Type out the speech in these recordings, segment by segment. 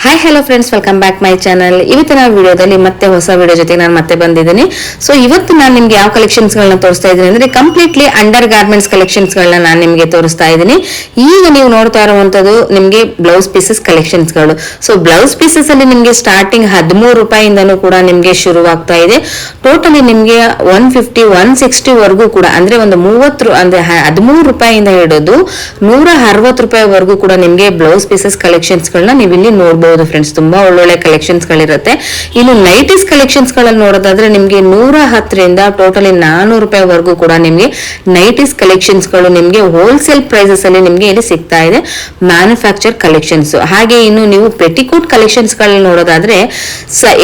Hi hello friends, welcome back my channel. ಇವತ್ತಿನ ವಿಡಿಯೋದಲ್ಲಿ ಮತ್ತೆ ಹೊಸ ವಿಡಿಯೋ ಜೊತೆ ನಾನು ಮತ್ತೆ ಬಂದಿದ್ದೀನಿ. ಸೊ ಇವತ್ತು ನಾನು ನಿಮ್ಗೆ ಯಾವ ಕಲೆಕ್ಷನ್ಸ್ ಗಳನ್ನ ತೋರಿಸ್ತಾ ಇದ್ದೀನಿ ಅಂದ್ರೆ ಕಂಪ್ಲೀಟ್ಲಿ ಅಂಡರ್ ಗಾರ್ಮೆಂಟ್ಸ್ ಕಲೆಕ್ಷನ್ಸ್ ಗಳನ್ನ ನಾನು ನಿಮ್ಗೆ ತೋರಿಸ್ತಾ ಇದ್ದೀನಿ. ಈಗ ನೀವು ನೋಡ್ತಾ ಇರುವಂತದ್ದು ನಿಮ್ಗೆ ಬ್ಲೌಸ್ ಪೀಸಸ್ ಕಲೆಕ್ಷನ್ಸ್ ಗಳು. ಸೊ ಬ್ಲೌಸ್ ಪೀಸಸ್ ಅಲ್ಲಿ ನಿಮ್ಗೆ ಸ್ಟಾರ್ಟಿಂಗ್ 13 ರೂಪಾಯಿಂದನೂ ಕೂಡ ನಿಮ್ಗೆ ಶುರುವಾಗ್ತಾ ಇದೆ. ಟೋಟಲಿ ನಿಮ್ಗೆ 150 160 ವರೆಗೂ ಕೂಡ ಅಂದ್ರೆ ಒಂದು 30 ಅಂದ್ರೆ 13 ರೂಪಾಯಿಂದ ಹಿಡಿದು 160 ರೂಪಾಯಿವರೆಗೂ ಕೂಡ ನಿಮ್ಗೆ ಬ್ಲೌಸ್ ಪೀಸಸ್ ಕಲೆಕ್ಷನ್ಸ್ ಗಳನ್ನ ನೀವು ಇಲ್ಲಿ ನೋಡಬಹುದು ಫ್ರೆಂಡ್ಸ್. ತುಂಬಾ ಒಳ್ಳೊಳ್ಳೆ ಕಲೆಕ್ಷನ್ಸ್ ಗಳಿರುತ್ತೆ. ಇನ್ನು ನೈಟೀಸ್ ಕಲೆಕ್ಷನ್ಸ್ ಗಳಲ್ಲಿ ನೋಡೋದಾದ್ರೆ ನಿಮ್ಗೆ 110 ರಿಂದ ಟೋಟಲಿ 400 ರೂಪಾಯಿವರೆಗೂ ಕೂಡ ನಿಮ್ಗೆ ನೈಟೀಸ್ ಕಲೆಕ್ಷನ್ಸ್ ಗಳು ನಿಮ್ಗೆ ಹೋಲ್ಸೇಲ್ ಪ್ರೈಸಸ್ ಅಲ್ಲಿ ನಿಮ್ಗೆ ಇಲ್ಲಿ ಸಿಗ್ತಾ ಇದೆ. Manufacture collections. ಹಾಗೆ ಇನ್ನು ನೀವು ಪೆಟಿಕೋಟ್ ಕಲೆಕ್ಷನ್ಸ್ ಗಳಲ್ಲಿ ನೋಡೋದಾದ್ರೆ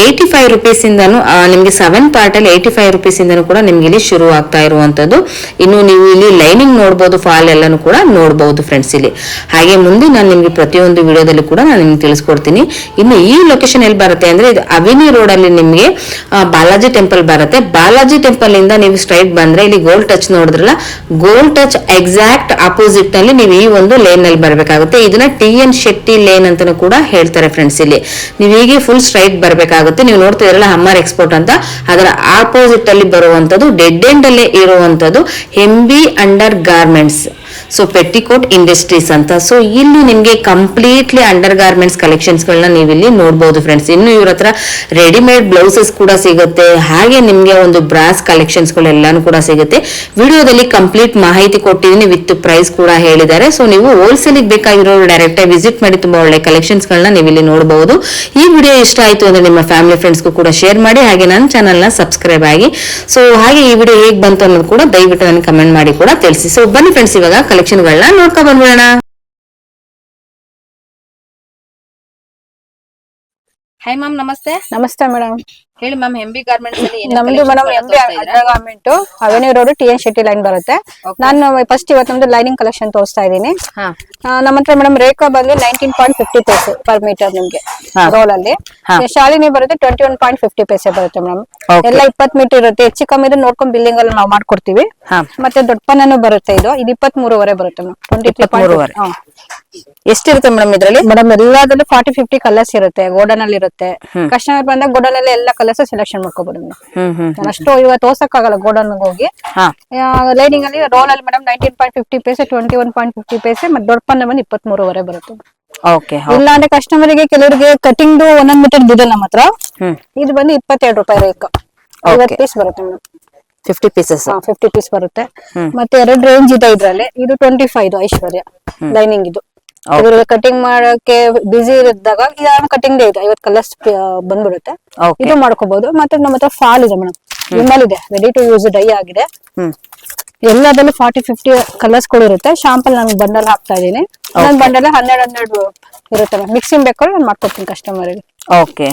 85 ರುಪೀಸ್ ಇಂದನು ನಿಮ್ಗೆ 7 ಪಾರ್ಟ್ ಅಲ್ಲಿ 85 ರುಪೀಸ್ ಇಂದನು ಕೂಡ ನಿಮ್ಗೆ ಇಲ್ಲಿ ಶುರು ಆಗ್ತಾ ಇರುವಂತದ್ದು. ಇನ್ನು ನೀವು ಇಲ್ಲಿ ಲೈನಿಂಗ್ ನೋಡಬಹುದು, ಫಾಲ್ ಎಲ್ಲಾನು ಕೂಡ ನೋಡಬಹುದು ಫ್ರೆಂಡ್ಸ್ ಇಲ್ಲಿ. ಹಾಗೆ ಮುಂದೆ ನಾನು ನಿಮ್ಗೆ ಪ್ರತಿಯೊಂದು ವಿಡಿಯೋದಲ್ಲಿ ಕೂಡ ನಾನು ನಿಮ್ಗೆ ತಿಳಿಸ್ಕೊಡ್ತೀನಿ. ಇನ್ನು ಈ ಲೊಕೇಶನ್ ಎಲ್ಲಿ ಬರುತ್ತೆ ಅಂದ್ರೆ ಇದು ಅವಿನಿ ರೋಡ್ ಅಲ್ಲಿ ನಿಮ್ಗೆ ಬಾಲಾಜಿ ಟೆಂಪಲ್ ಬರುತ್ತೆ. ಬಾಲಾಜಿ ಟೆಂಪಲ್ ಇಂದ ನೀವು ಸ್ಟ್ರೈಟ್ ಬಂದ್ರೆ ಇಲ್ಲಿ ಗೋಲ್ಡ್ ಟಚ್ ನೋಡಿದ್ರಲ್ಲ, ಗೋಲ್ಡ್ ಟಚ್ ಎಕ್ಸಾಕ್ಟ್ ಅಪೋಸಿಟ್ ನಲ್ಲಿ ನೀವು ಈ ಒಂದು ಲೇನ್ ನಲ್ಲಿ ಬರ್ಬೇಕಾಗುತ್ತೆ. ಇದನ್ನ TN ಶೆಟ್ಟಿ ಲೇನ್ ಅಂತಾನು ಕೂಡ ಹೇಳ್ತಾರೆ ಫ್ರೆಂಡ್ಸ್. ಇಲ್ಲಿ ನೀವು ಹೀಗೆ ಫುಲ್ ಸ್ಟ್ರೈಟ್ ಬರ್ಬೇಕಾಗುತ್ತೆ. ನೀವು ನೋಡ್ತಾ ಇರಲ್ಲ ಹಮ್ಮರ್ ಎಕ್ಸ್ಪೋರ್ಟ್ ಅಂತ, ಅದರ ಆಪೋಸಿಟ್ ಅಲ್ಲಿ ಬರುವಂತದ್ದು ಡೆಡ್ ಎಂಡ್ ಅಲ್ಲೇ ಇರುವಂತದ್ದು MB under garments. So petticoat industries ಅಂತ. ಸೊ ಇಲ್ಲಿ ನಿಮ್ಗೆ ಕಂಪ್ಲೀಟ್ಲಿ ಅಂಡರ್ ಗಾರ್ಮೆಂಟ್ಸ್ ಕಲೆಕ್ಷನ್ಸ್ ಗಳನ್ನ ನೀವು ಇಲ್ಲಿ ನೋಡಬಹುದು ಫ್ರೆಂಡ್ಸ್. ಇನ್ನು ಇವ್ರ ಹತ್ರ ರೆಡಿಮೇಡ್ ಬ್ಲೌಸಸ್ ಕೂಡ ಸಿಗುತ್ತೆ. ಹಾಗೆ ನಿಮ್ಗೆ ಒಂದು ಬ್ರಾಸ್ ಕಲೆಕ್ಷನ್ಸ್ ಗಳೆಲ್ಲಾನು ಕೂಡ ಸಿಗುತ್ತೆ. ವಿಡಿಯೋದಲ್ಲಿ ಕಂಪ್ಲೀಟ್ ಮಾಹಿತಿ ಕೊಟ್ಟಿದ್ದೀನಿ, ವಿತ್ ಪ್ರೈಸ್ ಕೂಡ ಹೇಳಿದ್ದಾರೆ. ಸೊ ನೀವು ಹೋಲ್ಸೇಲ್ ಬೇಕಾಗಿರೋ ಡೈರೆಕ್ಟ್ ಆಗಿ ವಿಸಿಟ್ ಮಾಡಿ ತುಂಬಾ ಒಳ್ಳೆ ಕಲೆಕ್ಷನ್ಸ್ ಗಳನ್ನ ನೀವು ಇಲ್ಲಿ ನೋಡಬಹುದು. ಈ ವಿಡಿಯೋ ಇಷ್ಟ ಆಯ್ತು ಅಂದ್ರೆ ನಿಮ್ಮ ಫ್ಯಾಮಿಲಿ ಫ್ರೆಂಡ್ಸ್ಗೂ ಕೂಡ ಶೇರ್ ಮಾಡಿ, ಹಾಗೆ ನನ್ನ ಚಾನಲ್ ನ ಸಬ್ಸ್ಕ್ರೈಬ್ ಆಗಿ. ಸೊ ಹಾಗೆ ಈ ವಿಡಿಯೋ ಹೇಗ್ ಬಂತು ಅನ್ನೋದು ಕೂಡ ದಯವಿಟ್ಟು ನನಗೆ ಕಮೆಂಟ್ ಮಾಡಿ ಕೂಡ ತಿಳಿಸಿ. ಸೊ ಬನ್ನಿ ಫ್ರೆಂಡ್ಸ್, ಇವಾಗ ಕಲೆಕ್ಷನ್ ಗಳನ್ನ ನೋಡ್ಕೊ ಬಂದ್ಬಿಡೋಣ. ಹಾಯ್ ಮ್ಯಾಮ್, ನಮಸ್ತೆ. ನಮಸ್ತೆ ಮೇಡಮ್. ಹೇಳಿ ಮ್ಯಾಮ್, MB ಗಾರ್ಮೆಂಟ್ಸ್ ಅಲ್ಲಿ ನಮ್ದು madam MB under garment avenue road TN Shetty line ಬರುತ್ತೆ. ನಾನು ಫಸ್ಟ್ ಇವತ್ತು ನಮ್ದು ಲೈನಿಂಗ್ ಕಲೆಕ್ಷನ್ ತೋರಿಸ್ತಾ ಇದ್ದೀನಿ. ನಮ್ಮ ಹತ್ರ ಮೇಡಮ್ ರೇಖಾ ಬಂದು 19.50 ಪೈಸೆ ಪರ್ ಮೀಟರ್ ನಿಮ್ಗೆ ರೋಲ್ ಅಲ್ಲಿ. ಶಾಲಿನಿ ಬರುತ್ತೆ 21.50 ಪೈಸೆ ಬರುತ್ತೆ ಮೇಡಮ್. ಎಲ್ಲ 20 ಮೀಟರ್ ಇರುತ್ತೆ. ಹೆಚ್ಚು ಕಮ್ಮಿ ಇದ್ರೆ ನೋಡ್ಕೊಂಡು ಬಿಲ್ಲಿಂಗ್ ಅಲ್ಲಿ ನಾವು ಮಾಡ್ಕೊಡ್ತೀವಿ. ಮತ್ತೆ ದೊಡ್ಡ ಪನ್ನನು ಬರುತ್ತೆ. ಇದು 23.5 ಬರುತ್ತೆ ಮೇಡಮ್. 23.5 ಎಷ್ಟಿರುತ್ತೆ ಮೇಡಮ್ ಇದ್ರಲ್ಲಿ? ಮೇಡಮ್ ಎಲ್ಲದಲ್ಲೂ 40-50 ಕಲರ್ಸ್ ಇರುತ್ತೆ. ಗೋಡನ್ ಅಲ್ಲಿ ಇರುತ್ತೆ. ಕಸ್ಟಮರ್ ಬಂದಾಗ ಗೋಡನ್ ಅಲ್ಲಿ ಎಲ್ಲ ಕಲರ್ಸ್ ಸೆಲೆಕ್ಷನ್ ಮಾಡ್ಕೋಬಹುದು ಮೇಡಮ್. ಅಷ್ಟು ಇವತ್ತು ತೋರ್ಸಕ್ಕಾಗಲ್ಲ ಗೋಡನ್ ಹೋಗಿ. ಲೈನಿಂಗ್ ಅಲ್ಲಿ ರೋಲ್ ಅಲ್ಲಿ ಮೇಡಮ್ 19.50 ಪೈಸೆ, 21.50 ಪೈಸೆ, ಮತ್ತೆ ದೊಡ್ಡ ಪನ್ನ ಬಂದು 23.5 ಬರುತ್ತೆ. ಇಲ್ಲ ಅಂದ್ರೆ ಕಸ್ಟಮರ್ ಗೆ ಕೆಲವರಿಗೆ ಕಟಿಂಗ್ ಒಂದೊಂದ್ ಮೀಟರ್ ಇದೆ ನಮ್ಮ ಹತ್ರ. ಇದು ಬಂದು 22 ರೂಪಾಯಿ ರೇಖಾ. 50 ಪೀಸ್ ಬರುತ್ತೆ ಮೇಡಮ್. 50 ಪೀಸಸ್ 50 ಪೀಸ್ ಬರುತ್ತೆ. ಮತ್ತೆ 2 ರೇಂಜ್ ಇದೆ ಇದ್ರಲ್ಲಿ. ಇದು 25 ಐಶ್ವರ್ಯ ಲೈನಿಂಗ್. ಇದು ಕಟಿಂಗ್ ಮಾಡಕ್ಕೆ ಬಿಸಿ ಇದ್ದಾಗ ಕಟಿಂಗ್ ಡೇ ಇದೆ. 50 ಕಲರ್ಸ್ ಬಂದ್ಬಿಡುತ್ತೆ. ಇದು ಮಾಡ್ಕೋಬಹುದು. ಮತ್ತೆ ನಮ್ಮ ಹತ್ರ ಫಾಲ್ ಇದೆ ಮೇಡಮ್. ವಿಮಲ್ ಇದೆ, ರೆಡಿ ಟು ಯೂಸ್ ಡೈ ಆಗಿದೆ. ಎಲ್ಲದಲ್ಲೂ 40-50 ಕಲರ್ಸ್ ಕೂಡ ಇರುತ್ತೆ. ಶಾಂಪಲ್ ನಾನು ಬಂಡಲ್ ಹಾಕ್ತಾ ಇದೀನಿ. ಒಂದೊಂದು ಬಂಡಲ್ 12 ಇರುತ್ತೆ. ಮಿಕ್ಸಿಂಗ್ ಬೇಕಾದ್ರೆ ನಾನು ಮಾಡ್ಕೊಡ್ತೀನಿ ಕಸ್ಟಮರ್ ಗೆ.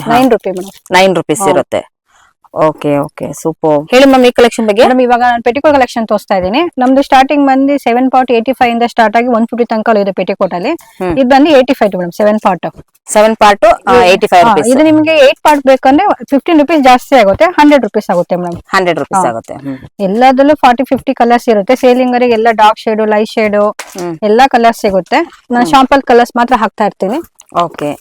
9 ರೂಪಾಯಿ ಮೇಡಮ್. 9 ರೂಪೀಸ್ ಇರುತ್ತೆ. Okay super. ಹೇಳಿ ಮ್ಯಾಮ್ ಈ ಕಲೆಕ್ಷನ್ ಬಗ್ಗೆ. ಮೇಡಮ್ ಇವಾಗ ನಾನು ಪೆಟಿಕೋಟ್ ಕಲೆಕ್ಷನ್ ತೋರಿಸ್ತಾ ಇದೀನಿ. ನಮ್ದು ಸ್ಟಾರ್ಟಿಂಗ್ ಬಂದು 7.85 ಇಂದ ಸ್ಟಾರ್ಟ್ ಆಗಿ 150 ತನಕ ಇದೆ ಪೆಟಿಕೋಟ್ ಅಲ್ಲಿ. ಇದು ಬಂದು 85 ಮೇಡಮ್. 7 part 85 rupees. ಇದು ನಿಮ್ಗೆ 8 ಪಾರ್ಟ್ ಬೇಕಂದ್ರೆ 15 ರೂಪೀಸ್ ಜಾಸ್ತಿ ಆಗುತ್ತೆ. 100 ರೂಪೀಸ್ ಆಗುತ್ತೆ ಮೇಡಮ್. 100 ರೂಪೀಸ್ ಆಗುತ್ತೆ. ಎಲ್ಲದಲ್ಲೂ 40-50 ಕಲರ್ಸ್ ಇರುತ್ತೆ. ಸೇಲಿಂಗ್ ಅವರಿಗೆ ಎಲ್ಲ ಡಾರ್ಕ್ ಶೇಡ್, ಲೈಟ್ ಶೇಡ್ ಎಲ್ಲಾ ಕಲರ್ಸ್ ಸಿಗುತ್ತೆ. ನಾನು ಶಾಂಪಲ್ ಕಲರ್ಸ್ ಮಾತ್ರ ಹಾಕ್ತಾ ಇರ್ತೀನಿ. ಓಕೆ.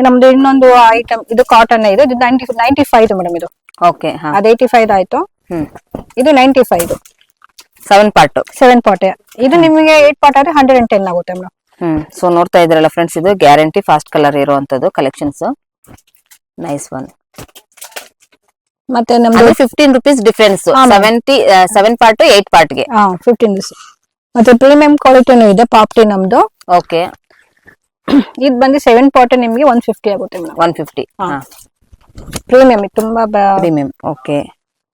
ನಮ್ದು ಇನ್ನೊಂದು ಐಟಮ್ ಇದು ಕಾಟನ್ ಇದೆ. ಇದು 95 ಮೇಡಮ್. ಇದು ಓಕೆ. ಅದು 85 ಆಯ್ತು. ಇದು 95 7 ಪಾರ್ಟ್. ಇದು ನಿಮಗೆ 8 ಪಾರ್ಟ್ ಆದ್ರೆ 110 ಆಗುತ್ತೆ ಮೇಡಮ್. ಸೊ ನೋಡ್ತಾ ಇದ್ರಲ್ಲ ಫ್ರೆಂಡ್ಸ್, ಇದು ಗ್ಯಾರಂಟಿ ಫಾಸ್ಟ್ ಕಲರ್ ಇರುವಂತದ್ದು ಕಲೆಕ್ಷನ್ಸ್. Nice one. ಮತ್ತೆ ನಮ್ದು 15 ರೂಪೀಸ್ ಡಿಫರೆನ್ಸ್. 7 ಪಾರ್ಟ್ 8 ಪಾರ್ಟ್ ಗೆ 15 ರೂಪೀಸ್. ಮತ್ತೆ ಪ್ರೀಮಿಯಂ ಕ್ವಾಲಿಟಿನೂ ಇದೆ ಪಾಪ್ಟಿ ನಮ್ದು. ಓಕೆ. ಇದು ಬಂದು 7 ಪಾರ್ಟ್ ನಿಮ್ಗೆ 150 ಆಗುತ್ತೆ ಮೇಡಮ್. 150. ಪ್ರೀಮಿಯಂ ತುಂಬಾ ಪ್ರೀಮಿಯಂ. ಓಕೆ.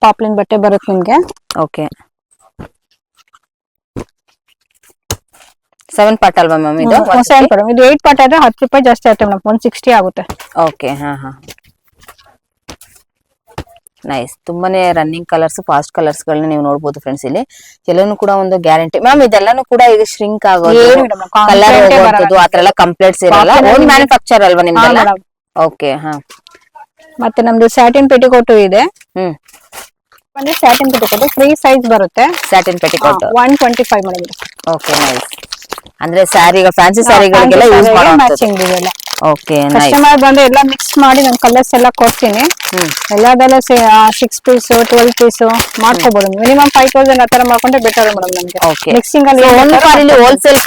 ಪಾಪ್ಲಿನ್ ಬಟ್ಟೆ ಬರುತ್ತೆ ನಿಮ್ಗೆ. ಓಕೆ. 7 ಪಾರ್ಟ್ ಅಲ್ವಾ ಮ್ಯಾಮ್ ಇದು? 7 ಪಾರ್ಟ್. ಇದು 8 ಪಾರ್ಟ್ ಆದ್ರೆ 10 ರೂಪಾಯಿ ಜಾಸ್ತಿ ಆಗುತ್ತೆ ಮೇಡಮ್. 160 ಆಗುತ್ತೆ. ಓಕೆ. ನೈಸ್. ತುಂಬಾನೇ ರನ್ನಿಂಗ್ ಕಲರ್ಸ್, ಫಾಸ್ಟ್ ಕಲರ್ಸ್ ಗಳನ್ನ ನೀವು ನೋಡಬಹುದು ಫ್ರೆಂಡ್ಸ್. ಇಲ್ಲಿ ಎಲ್ಲಾನು ಕೂಡ ಒಂದು ಗ್ಯಾರಂಟಿ ಮ್ಯಾಮ್. ಇದೆಲ್ಲಾನು ಕೂಡ ಇದು ಶ್ರಿಂಕ್ ಆಗೋದು, ಕಲರ್ ಹೋಗೋದು ಆತರ ಎಲ್ಲ ಕಂಪ್ಲೇಂಟ್ಸ್ ಇರಲ್ಲ. ಓನ್ ಮ್ಯಾನುಫ್ಯಾಕ್ಚರ್ ಅಲ್ವಾ ನಿಮ್ದೆಲ್ಲ? ಓಕೆ. ಮತ್ತೆ ನಮ್ದು ಸ್ಯಾಟಿನ್ ಪೆಟಿಕೋಟ್ ಇದೆ. ಅಂದ್ರೆ ಸ್ಯಾಟಿನ್ ಪೆಟಿಕೋಟ್ ಫ್ರೀ ಸೈಜ್ ಬರುತ್ತೆ. Satin petticoat 125 madam. Okay. Nice. ಅಂದ್ರೆ ಸ್ಯಾರಿ, ಫ್ಯಾನ್ಸಿ ಸ್ಯಾರಿಗಳಿಗೆಲ್ಲ ಯೂಸ್ ಮಾಡೋ ಮ್ಯಾಚಿಂಗ್ ಇದೆಲ್ಲ. Okay nice. ಕಸ್ಟಮರ್ ಬಂದ್ರೆ ಎಲ್ಲ ಮಿಕ್ಸ್ ಮಾಡಿ ನಾನು ಕಲರ್ಸ್ ಎಲ್ಲ ಕೊಡ್ತೀನಿ. ಎಲ್ಲದೆಲ್ಲ 6 ಪೀಸ್ 12 ಪೀಸ್ ಮಾಡ್ಕೋಬಹುದು. ಮಿನಿಮಮ್ 5000 ಆತರ ಮಾಡ್ಕೊಂಡ್ರೆ ಬೆಟರ್ ಮೇಡಮ್ ನಮ್ಗೆ. ಓಕೆ. ಮಿಕ್ಸಿಂಗ್ ಅಲ್ಲಿ ಇಲ್ಲಿ ಹೋಲ್ಸೇಲ್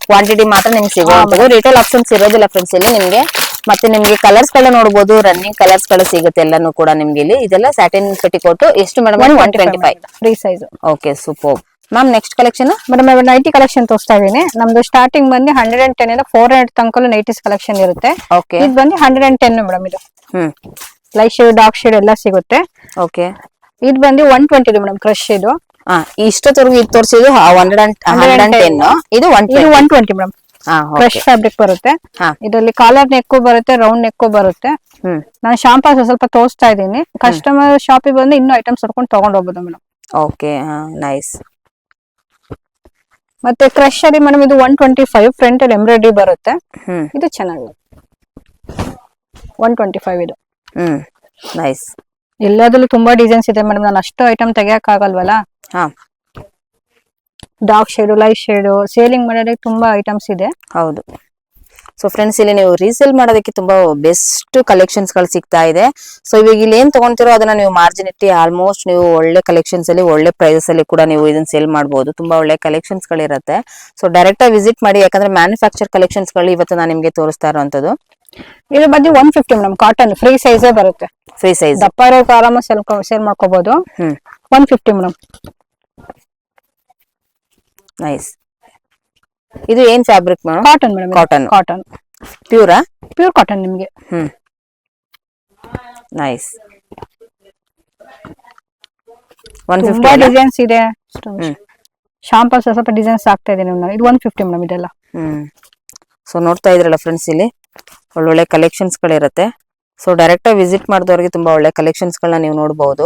ಕ್ವಾಂಟಿಟಿ ಮಾತ್ರ ನಿಮ್ಗೆ ಸಿಗುವಂತದ್ದು, ರಿಟೇಲ್ ಆಪ್ಷನ್ಸ್ ಇರೋದಿಲ್ಲ ಫ್ರೆಂಡ್ಸ್ ಇಲ್ಲಿ ನಿಮ್ಗೆ. ಮತ್ತೆ ನಿಮ್ಗೆ ಕಲರ್ಸ್ ಗಳನ್ನ ನೋಡಬಹುದು, ರನ್ನಿಂಗ್ ಕಲರ್ಸ್ ಗಳು ಸಿಗುತ್ತೆ ಎಲ್ಲಾನು ಕೂಡ ನಿಮ್ಗೆ ಇಲ್ಲಿ. ಇದೆಲ್ಲ ಸ್ಯಾಟಿನ್ ಪೆಟಿಕೋಟ್ ಎಷ್ಟು madam? 125 free size. Okay super ma'am. Next collection madam nighty collection ತೋರಿಸ್ತಾ ಇದೀನಿ. ನಮ್ದು ಸ್ಟಾರ್ಟಿಂಗ್ ಬಂದು 110 ಇಂದ 400 ತನಕ ನೈಟೀಸ್ ಕಲೆಕ್ಷನ್ ಇರುತ್ತೆ. ಓಕೆ. ಇದು ಬಂದು 110 ಮೇಡಮ್. ಇದು ಲೈಟ್ ಶೇಡ್ ಡಾರ್ಕ್ ಶೇಡ್ ಎಲ್ಲ ಸಿಗುತ್ತೆ. ಓಕೆ. ಇದು ಬಂದು 120 ಮೇಡಮ್ ಕ್ರಶ್. ಇದು ಇಷ್ಟೊತ್ತವರೆಗೂ ಇದು ತೋರಿಸಿದ್ದು 110, ಇದು 120 ಮೇಡಮ್. ಕ್ರಶ್ ಫ್ಯಾಬ್ರಿಕ್ ಬರುತ್ತೆ. ಇದರಲ್ಲಿ ಕಾಲರ್ ನೆಕ್ ಬರುತ್ತೆ, ರೌಂಡ್ ನೆಕ್ ಬರುತ್ತೆ. ನಾನು ಶಾಂಪಾಸ್ ಸ್ವಲ್ಪ ತೋರಿಸ್ತಾ ಇದ್ದೀನಿ. ಕಸ್ಟಮರ್ ಶಾಪಿಗೆ ಬಂದು ಇನ್ನೂ ಐಟಮ್ಸ್ ಹೊಡ್ಕೊಂಡು ತಗೊಂಡ್ ಹೋಗ್ಬೋದು ಮೇಡಮ್. Okay nice. ಮತ್ತೆ ಕ್ರಶ್ ಅಲ್ಲಿ ಮೇಡಮ್ ಇದು 125 ಫ್ರಂಟ್ ಅಲ್ಲಿ ಎಂಬ್ರಾಯ್ಡ್ರಿ ಬರುತ್ತೆ. ಇದು ಚೆನ್ನಾಗಿದೆ 125 ಇದು. ನೈಸ್. ಎಲ್ಲದಲ್ಲೂ ತುಂಬಾ ಡಿಸೈನ್ಸ್ ಇದೆ ಮೇಡಮ್. ನಾನು ಅಷ್ಟು ಐಟಮ್ ತೆಗಿಯಕ್ ಆಗಲ್ವಲ್ಲ. Dark shade, light shade, selling ಮಾಡೋದಕ್ಕೆ ತುಂಬಾ ಐಟಮ್ಸ್ ಇದೆ. ಹೌದು. ಸೊ ಫ್ರೆಂಡ್ಸ್ ಇಲ್ಲಿ ನೀವು ರೀಸೇಲ್ ಮಾಡೋದಕ್ಕೆ ತುಂಬಾ ಬೆಸ್ಟ್ ಕಲೆಕ್ಷನ್ಸ್ ಗಳು ಸಿಗ್ತಾ ಇದೆ. ಸೊ ಇವಾಗ ಇಲ್ಲಿ ಏನ್ ತಗೊಂತಿರೋ ಅದನ್ನ ನೀವು ಮಾರ್ಜಿನ್ ಇಟ್ಟು ಆಲ್ಮೋಸ್ಟ್ ನೀವು ಒಳ್ಳೆ ಕಲೆಕ್ಷನ್ಸ್ ಅಲ್ಲಿ ಒಳ್ಳೆ ಪ್ರೈಸಸ್ ಅಲ್ಲಿ ಕೂಡ ನೀವು ಇದನ್ನ ಸೇಲ್ ಮಾಡಬಹುದು. ತುಂಬಾ ಒಳ್ಳೆ ಕಲೆಕ್ಷನ್ಸ್ ಗಳಿರುತ್ತೆ. ಸೊ ಡೈರೆಕ್ಟ್ ಆಗಿ ವಿಸಿಟ್ ಮಾಡಿ, ಯಾಕಂದ್ರೆ ಮ್ಯಾನುಫ್ಯಾಕ್ಚರ್ ಕಲೆಕ್ಷನ್ಸ್ ಗಳು ಇವತ್ತು ನಾನು ನಿಮ್ಗೆ ತೋರಿಸ್ತಾ ಇರುವಂತದ್ದು. ಇದು ಬಂದು 150 ಮೇಡಮ್. ಕಾಟನ್ ಫ್ರೀ ಸೈಜ್ ಬರುತ್ತೆ. ಫ್ರೀ ಸೈಜ್ ದಪ್ಪ ಇರೋಕೆ ಆರಾಮ ಸೇಲ್ ಮಾಡ್ಕೋಬಹುದು. 150 ಮೇಡಮ್. ನೈಸ್. ಇದು ಏನ್ fabric madam? Cotton madam. Cotton. Cotton ಪ್ಯೂರಾ? ಪ್ಯೂರ್ ಕಾಟನ್ ನಿಮ್ಗೆ. ನೈಸ್. ತುಂಬಾ ಡಿಸೈನ್ಸ್ ಇದೆ. ಶಾಂಪಲ್ಸ್ ಸ್ವಲ್ಪ ಡಿಸೈನ್ಸ್ ಆಗ್ತಾ ಇದೆ ನಿಮ್ಗೆ. ಇದು 150 ಮೇಡಮ್ ಇದೆಲ್ಲ. ಸೊ ನೋಡ್ತಾ ಇದ್ರಲ್ಲ ಫ್ರೆಂಡ್ಸ್, ಇಲ್ಲಿ ಒಳ್ಳೊಳ್ಳೆ ಕಲೆಕ್ಷನ್ಸ್ ಗಳಿರುತ್ತೆ. ಸೊ ಡೈರೆಕ್ಟ್ ಆಗಿ ವಿಸಿಟ್ ಮಾಡಿದವರಿಗೆ ತುಂಬಾ ಒಳ್ಳೆ ಕಲೆಕ್ಷನ್ಸ್ ಗಳನ್ನ ನೀವು ನೋಡಬಹುದು.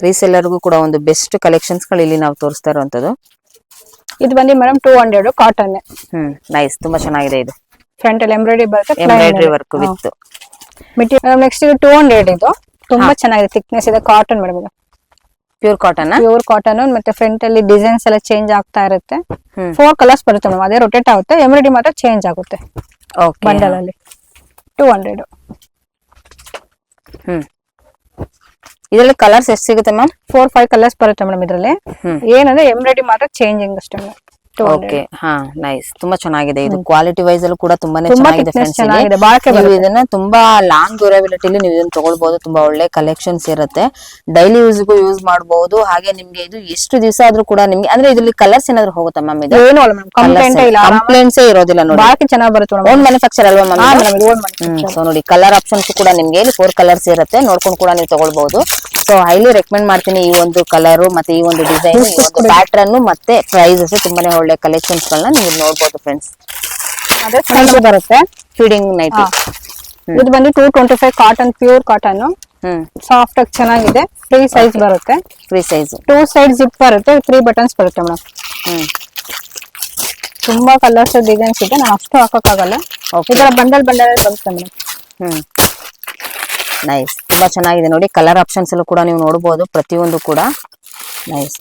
ರೀಸೆಲ್ಲರ್ಗೂ ಕೂಡ ಒಂದು ಬೆಸ್ಟ್ ಕಲೆಕ್ಷನ್ಸ್ ಗಳು ಇಲ್ಲಿ ನಾವು ತೋರಿಸ್ತಾ ಇರುವಂತದ್ದು. ಇದು ಬಂದು ಮೇಡಮ್ 200 ಕಾಟನ್. ನೈಸ್. ತುಂಬಾ ಚೆನ್ನಾಗಿದೆ. ಇದು ಫ್ರಂಟ್ ಅಲ್ಲಿ ಎಂಬ್ರಾಯ್ಡ್ರಿ ಬರುತ್ತೆ, embroidery work with material. Next ಇದು 200. ಇದು ತುಂಬಾ ಚೆನ್ನಾಗಿದೆ, ಥಿಕ್ನೆಸ್ ಇದೆ. Cotton madam. ಇದು ಪ್ಯೂರ್ ಕಾಟನ್. Pure cotton. ಮತ್ತೆ ಫ್ರಂಟ್ ಅಲ್ಲಿ ಡಿಸೈನ್ಸ್ ಎಲ್ಲ ಚೇಂಜ್ ಆಗ್ತಾ ಇರುತ್ತೆ. 4 ಕಲರ್ಸ್ ಬರುತ್ತೆ ಮೇಡಮ್. ಅದೇ ರೊಟೇಟ್ ಆಗುತ್ತೆ, ಎಂಬ್ರಾಯ್ಡ್ರಿ ಮಾತ್ರ ಚೇಂಜ್ ಆಗುತ್ತೆ. ಬಂಡಲ್ ಅಲ್ಲಿ 200. ಇದರಲ್ಲಿ ಕಲರ್ಸ್ ಎಷ್ಟು ಸಿಗುತ್ತೆ ಮ್ಯಾಮ್? 4-5 ಕಲರ್ಸ್ ಬರುತ್ತೆ ಮೇಡಮ್ ಇದರಲ್ಲಿ. ಏನಂದ್ರೆ ಎಂಬ್ರಾಯ್ಡ್ರಿ ಮಾತ್ರ ಚೇಂಜಿಂಗ್ ಅಷ್ಟೇ ಮೇಡಮ್. ಓಕೆ. ನೈಸ್. ತುಂಬಾ ಚೆನ್ನಾಗಿದೆ. ಇದು ಕ್ವಾಲಿಟಿ ವೈಸ್ ಅಲ್ಲೂ ಕೂಡ ತುಂಬಾನೇ ಚೆನ್ನಾಗಿದೆ ಫ್ರೆಂಡ್ಸ್. ನೀವು ಇದನ್ನ ತುಂಬಾ ಲಾಂಗ್ ಡ್ಯೂರಬಿಲಿಟಿಲಿ ನೀವು ಇದನ್ನ ತಗೊಳ್ಬಹುದು. ತುಂಬಾ ಒಳ್ಳೆ ಕಲೆಕ್ಷನ್ಸ್ ಇರುತ್ತೆ. ಡೈಲಿ ಯೂಸ್ಗೂ ಯೂಸ್ ಮಾಡಬಹುದು. ಹಾಗೆ ನಿಮ್ಗೆ ಇದು ಎಷ್ಟು ದಿವಸ ಆದ್ರೂ ಕೂಡ ನಿಮ್ಗೆ, ಅಂದ್ರೆ ಇದರಲ್ಲಿ ಕಲರ್ಸ್ ಏನಾದ್ರು ಹೋಗುತ್ತಾ ಮ್ಯಾಮ್? ಇದು ಏನು ಅಲ್ಲ ಮೇಡಮ್, ಕಂಪ್ಲೇಂಟ್ಸ್ ಇರೋದಿಲ್ಲ ನೋಡಿ. ಬಾಕಿ ಚೆನ್ನಾಗಿ ಬರುತ್ತೆ. ಓನ್ ಮ್ಯಾನುಫ್ಯಾಕ್ಚರ್ ಅಲ್ವಾ ಮ್ಯಾಮ್? ಸೊ ನೋಡಿ, ಕಲರ್ ಆಪ್ಷನ್ಸ್ ಕೂಡ ನಿಮ್ಗೆ ಇಲ್ಲಿ 4 ಕಲರ್ಸ್ ಇರುತ್ತೆ. ನೋಡ್ಕೊಂಡು ಕೂಡ ನೀವು ತಗೊಳ್ಬಹುದು. ಸೊ ಹೈಲಿ ರೆಕಮೆಂಡ್ ಮಾಡ್ತೀನಿ ಈ ಒಂದು ಕಲರ್ ಮತ್ತೆ ಈ ಒಂದು ಡಿಸೈನ್, ಈ ಒಂದು ಪ್ಯಾಟರ್ನ್ ಮತ್ತೆ ಪ್ರೈಸಸ್. ತುಂಬಾನೇ ಒಳ್ಳೆ ಕಲೆಕ್ಷನ್ಸ್ ಗಳನ್ನ ನೀವು ನೋಡಬಹುದು ಫ್ರೆಂಡ್ಸ್. ಅದೇ ಬರುತ್ತೆ ಫೀಡಿಂಗ್ ನೈಟಿ. ಇದು ಬಂದು 225 ಕಾಟನ್, ಪ್ಯೂರ್ ಕಾಟನ್. ಸಾಫ್ಟ್ ಆಗಿ ಚೆನ್ನಾಗಿದೆ. ಫ್ರೀ ಸೈಜ್ ಬರುತ್ತೆ. Free size. 2 ಸೈಡ್ ಜಿಪ್ ಬರುತ್ತೆ. 3 ಬಟನ್ಸ್ ಬರುತ್ತೆ ಮೇಡಮ್. ತುಂಬಾ ಕಲರ್ಸ್ ಡಿಸೈನ್ಸ್ ಇದೆ. ನಾನು ಅಷ್ಟು ಹಾಕಕ್ಕಾಗಲ್ಲ. ಇದರ ಬಂಡಲ್ ಬರುತ್ತೆ ಮೇಡಮ್. ನೈಸ್. ತುಂಬಾ ಚೆನ್ನಾಗಿದೆ ನೋಡಿ. ಕಲರ್ ಆಪ್ಷನ್ಸ್ ಎಲ್ಲೂ ಕೂಡ ನೀವು ನೋಡಬಹುದು ಪ್ರತಿಯೊಂದು ಕೂಡ. ನೈಸ್.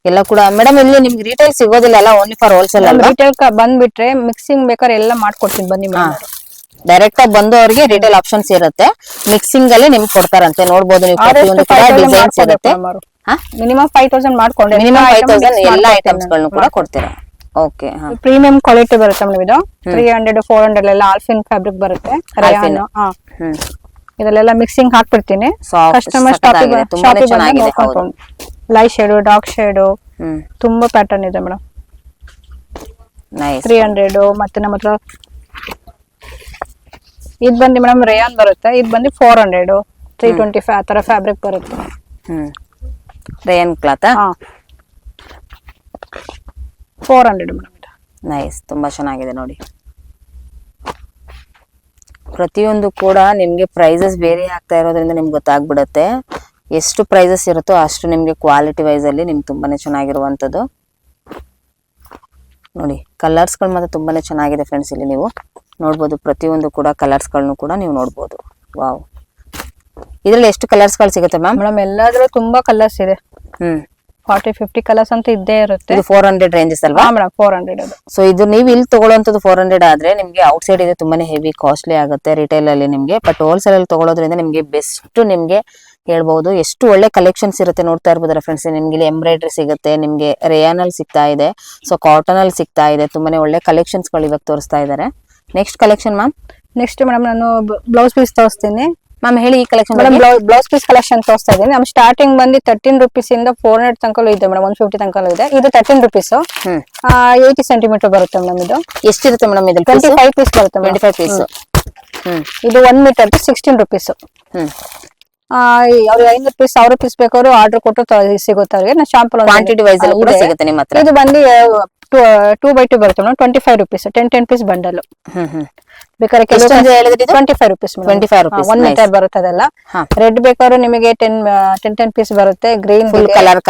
ಎಲ್ಲ ಕೂಡ ಮೇಡಮ್ ಇಲ್ಲಿ ನಿಮ್ಗೆ ರಿಟೇಲ್ ಸಿಗೋದಿಲ್ಲ ಅಲ್ಲ, ಓನ್ಲಿ ಫಾರ್ ಹೋಲ್ಸೇಲ್ ಅಲ್ವಾ? ರಿಟೇಲ್ ಬಂದ್ಬಿಟ್ರೆ ಮಿಕ್ಸಿಂಗ್ ಬೇಕಾದ್ರೆ ಎಲ್ಲ ಮಾಡ್ಕೊಡ್ತೀನಿ ಬನ್ನಿ ಮೇಡಮ್. ಡೈರೆಕ್ಟ್ ಆಗಿ ಬಂದವರಿಗೆ ರಿಟೇಲ್ ಆಪ್ಷನ್ಸ್ ಇರುತ್ತೆ. ಮಿಕ್ಸಿಂಗ್ ಅಲ್ಲಿ ನಿಮ್ಗೆ ಕೊಡ್ತಾರಂತೆ. ನೋಡಬಹುದು ನೀವು ಪ್ರತಿಯೊಂದು ಕೂಡ ಡಿಸೈನ್ಸ್ ಇರುತ್ತೆ. ಮಿನಿಮಮ್ 5000 ಮಾಡ್ಕೊಂಡೆ. ಮಿನಿಮಮ್ 5000 ಎಲ್ಲ ಐಟಮ್ಸ್ ಗಳನ್ನು ಕೂಡ ಕೊಡ್ತೀರಾ? ಓಕೆ. ಪ್ರೀಮಿಯಂ ಕ್ವಾಲಿಟಿ ಬರುತ್ತೆ ಮೇಡಮ್. ಇದು 300 400 ಎಲ್ಲ ಆಲ್ಫಿನ್ ಫ್ಯಾಬ್ರಿಕ್ ಬರುತ್ತೆ. ಇದೆಲ್ಲ ಮಿಕ್ಸಿಂಗ್ ಹಾಕ್ಬಿಡ್ತೀನಿ. ಕಸ್ಟಮರ್ ಶಾಪಿಗೆ ಲೈಟ್ ಶೇಡ್, ಡಾರ್ಕ್ ಶೇಡ್, ತುಂಬಾ ಪ್ಯಾಟರ್ನ್ ಇದೆ ಮೇಡಮ್. 300. ಮತ್ತೆ ನಮ್ಮ ಹತ್ರ ಇದು ಬಂದು ಮೇಡಮ್ ರೇಯಾನ್ ಬರುತ್ತೆ. ಇದು ಬಂದು 400, 325 ಆ ತರ ಫ್ಯಾಬ್ರಿಕ್ ಬರುತ್ತೆ. Rayon cloth 400 madam. ನೈಸ್. ತುಂಬಾ ಚೆನ್ನಾಗಿದೆ ನೋಡಿ. ಪ್ರತಿಯೊಂದು ಕೂಡ ನಿಮ್ಗೆ ಪ್ರೈಸಸ್ ಬೇರೆ ಆಗ್ತಾ ಇರೋದ್ರಿಂದ ನಿಮ್ಗೆ ಗೊತ್ತಾಗ್ಬಿಡುತ್ತೆ. ಎಷ್ಟು ಪ್ರೈಸಸ್ ಇರುತ್ತೋ ಅಷ್ಟು ನಿಮ್ಗೆ ಕ್ವಾಲಿಟಿ ವೈಸ್ ಅಲ್ಲಿ ನಿಮ್ಗೆ ತುಂಬಾನೇ ಚೆನ್ನಾಗಿರುವಂತದ್ದು ನೋಡಿ. ಕಲರ್ಸ್ ಗಳು ಮಾತ್ರ ತುಂಬಾನೇ ಚೆನ್ನಾಗಿದೆ ಫ್ರೆಂಡ್ಸ್. ಇಲ್ಲಿ ನೀವು ನೋಡ್ಬೋದು ಪ್ರತಿಯೊಂದು ಕೂಡ ಕಲರ್ಸ್ ಗಳನ್ನು ಕೂಡ ನೀವು ನೋಡ್ಬೋದು. ವಾವ್. ಇದ್ರಲ್ಲಿ ಎಷ್ಟು ಕಲರ್ಸ್ ಗಳು ಸಿಗುತ್ತೆ ಮ್ಯಾಮ್? ಮೇಡಮ್ ಎಲ್ಲಾದ್ರೂ ತುಂಬಾ ಕಲರ್ಸ್ ಇದೆ. 40-50 ಕಲರ್ಸ್ ಅಂತೂ ಇದ್ದೇ ಇರುತ್ತೆ. ಇದು 400 ರೇಂಜಸ್ ಅಲ್ವಾ ಮೇಡಮ್ 400 ಅದು. ಸೊ ಇದು ನೀವು ಇಲ್ಲಿ ತಗೊಳ್ಳೋಂಥದ್ದು 400 ಆದ್ರೆ ನಿಮ್ಗೆ ಔಟ್ ಸೈಡ್ ಇದೆ ತುಂಬಾನೇ ಹೆವಿ ಕಾಸ್ಟ್ಲಿ ಆಗುತ್ತೆ ರಿಟೇಲ್ ಅಲ್ಲಿ ನಿಮ್ಗೆ. ಬಟ್ ಹೋಲ್ಸೇಲ್ ಅಲ್ಲಿ ತಗೊಳ್ಳೋದ್ರಿಂದ ನಿಮ್ಗೆ ಬೆಸ್ಟ್ ನಿಮ್ಗೆ ಹೇಳ್ಬಹುದು. ಎಷ್ಟು ಒಳ್ಳೆ ಕಲೆಕ್ಷನ್ಸ್ ಇರುತ್ತೆ ನೋಡ್ತಾ ಇರ್ಬೋದಲ್ಲ ಫ್ರೆಂಡ್ಸ್. ನಿಮ್ಗೆ ಇಲ್ಲಿ ಎಂಬ್ರಾಯ್ಡ್ರಿ ಸಿಗುತ್ತೆ, ನಿಮ್ಗೆ ರೇಯಾನ್ ಅಲ್ಲಿ ಸಿಗ್ತಾ ಇದೆ, ಸೊ ಕಾಟನ್ ಅಲ್ಲಿ ಸಿಗ್ತಾ ಇದೆ. ತುಂಬಾನೇ ಒಳ್ಳೆ ಕಲೆಕ್ಷನ್ಸ್ ಗಳು ಇವಾಗ ತೋರಿಸ್ತಾ ಇದ್ದಾರೆ. Next collection ma'am. Next madam ನಾನು ಬ್ಲೌಸ್ ಪೀಸ್ ತೋರಿಸ್ತೀನಿ. ಮ್ಯಾಮ್ ಹೇಳಿ ಈ collection. Madam blouse piece collection ತೋರಿಸ್ತಾ ಇದ್ದೀನಿ. ನಮ್ ಸ್ಟಾರ್ಟಿಂಗ್ ಬಂದು 13 rupees ಇಂದ 400 ತನಕಲೂ ಇದೆ ಮೇಡಮ್, 150 ತನಕಲೂ ಇದೆ. ಇದು 13 rupees 80 centimeter ಬರುತ್ತೆ ಮೇಡಮ್. ಇದು ಎಷ್ಟಿರುತ್ತೆ ಮೇಡಮ್? ಇದು 25 ಪೀಸ್ ಬರುತ್ತೆ 25 ಪೀಸ್. ಇದು 1 ಮೀಟರ್ 16 rupees. ಅವ್ರಿಗೆ 500 ಪೀಸ್ 1000 ಪೀಸ್ ಬೇಕಾದ್ರು ಆರ್ಡರ್ ಕೊಟ್ಟು ಸಿಗುತ್ತೆ ಅವ್ರಿಗೆ. ನಾ ಶಾಂಪಲ್ ಕ್ವಾಂಟಿಟಿ ವೈಸ್ ಅಲ್ಲಿ ಕೂಡ ಸಿಗುತ್ತೆ ನಿಮ್ಮ ಹತ್ರ. ಇದು ಬಂದು 2x2 ಬರುತ್ತೆ ಮೇಡಮ್, 25 rupees 10 ಪೀಸ್ ಬಂಡಲ್. ಬೇಕಾದ್ರೆ 25 rupees 25 rupees 1 ಮೀಟರ್ ಬರುತ್ತೆ ಅದೆಲ್ಲ. ರೆಡ್ ಬೇಕಾದ್ರೆ ನಿಮಗೆ 10 ಪೀಸ್ ಬರುತ್ತೆ. Green full colour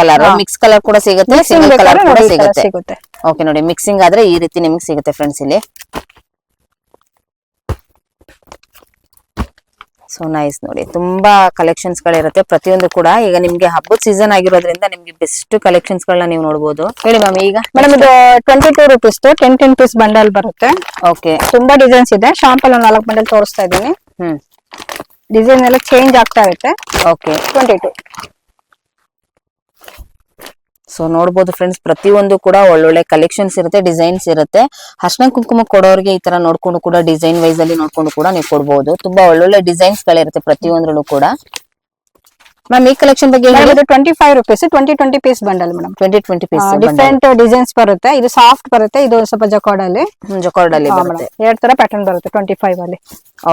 mix colour ಕೂಡ ಸಿಗುತ್ತೆ, ಸಿಂಗಲ್ ಕಲರ್ ಕೂಡ ಸಿಗುತ್ತೆ. ಓಕೆ ನೋಡಿ, ಮಿಕ್ಸಿಂಗ್ ಆದ್ರೆ ಈ ರೀತಿ ನಿಮ್ಗೆ ಸಿಗುತ್ತೆ ಫ್ರೆಂಡ್ಸ್ ಇಲ್ಲಿ. ಸೊ ನೈಸ್ ನೋಡಿ, ತುಂಬಾ ಕಲೆಕ್ಷನ್ಸ್ ಗಳಿರುತ್ತೆ ಪ್ರತಿಯೊಂದು ಕೂಡ. ಈಗ ನಿಮ್ಗೆ ಹಬ್ಬದ ಸೀಸನ್ ಆಗಿರೋದ್ರಿಂದ ನಿಮ್ಗೆ ಬೆಸ್ಟ್ ಕಲೆಕ್ಷನ್ಸ್ ಗಳನ್ನ ನೀವು ನೋಡಬಹುದು. ಹೇಳಿ ಮ್ಯಾಮ್ ಈಗ. ಮೇಡಮ್ ಇದು 22 rupees 10 ಪೀಸ್ ಬಂಡಲ್ ಬರುತ್ತೆ. ಓಕೆ, ತುಂಬಾ ಡಿಸೈನ್ಸ್ ಇದೆ. ಶಾಂಪಲ್ 4 ಬಂಡಲ್ ತೋರಿಸ್ತಾ ಇದ್ದೀನಿ. ಡಿಸೈನ್ ಎಲ್ಲ ಚೇಂಜ್ ಆಗ್ತಾ ಇರುತ್ತೆ. ಓಕೆ 22. ಸೊ ನೋಡ್ಬೋದು ಫ್ರೆಂಡ್ಸ್, ಪ್ರತಿಯೊಂದು ಕೂಡ ಒಳ್ಳೊಳ್ಳೆ ಕಲೆಕ್ಷನ್ಸ್ ಇರುತ್ತೆ, ಡಿಸೈನ್ಸ್ ಇರುತ್ತೆ. ಅರ್ಶಿನ ಕುಂಕುಮ ಕೊಡೋರಿಗೆ ಈ ತರ ನೋಡ್ಕೊಂಡು ಕೂಡ ಡಿಸೈನ್ ವೈಸ್ ಅಲ್ಲಿ ನೋಡ್ಕೊಂಡು ಕೂಡ ನೀವು ಕೊಡ್ಬೋದು. ತುಂಬಾ ಒಳ್ಳೊಳ್ಳೆ ಡಿಸೈನ್ಸ್ ಗಳಿರುತ್ತೆ ಪ್ರತಿಯೊಂದ್ರಲ್ಲೂ ಕೂಡ. ಮ್ಯಾಮ್ ಈ ಕಲೆಕ್ಷನ್ ಬಗ್ಗೆ 25 rupees 20 piece bundle madam. 20 piece different designs ಬರುತ್ತೆ. ಇದು ಸಾಫ್ಟ್ ಬರುತ್ತೆ, ಇದು ಸ್ವಲ್ಪ ಜಕಾರ್ಡ್ ಅಲ್ಲಿ ಬರುತ್ತೆ. 2 ತರ ಪ್ಯಾಟರ್ನ್ ಬರುತ್ತೆ 25 ಅಲ್ಲಿ.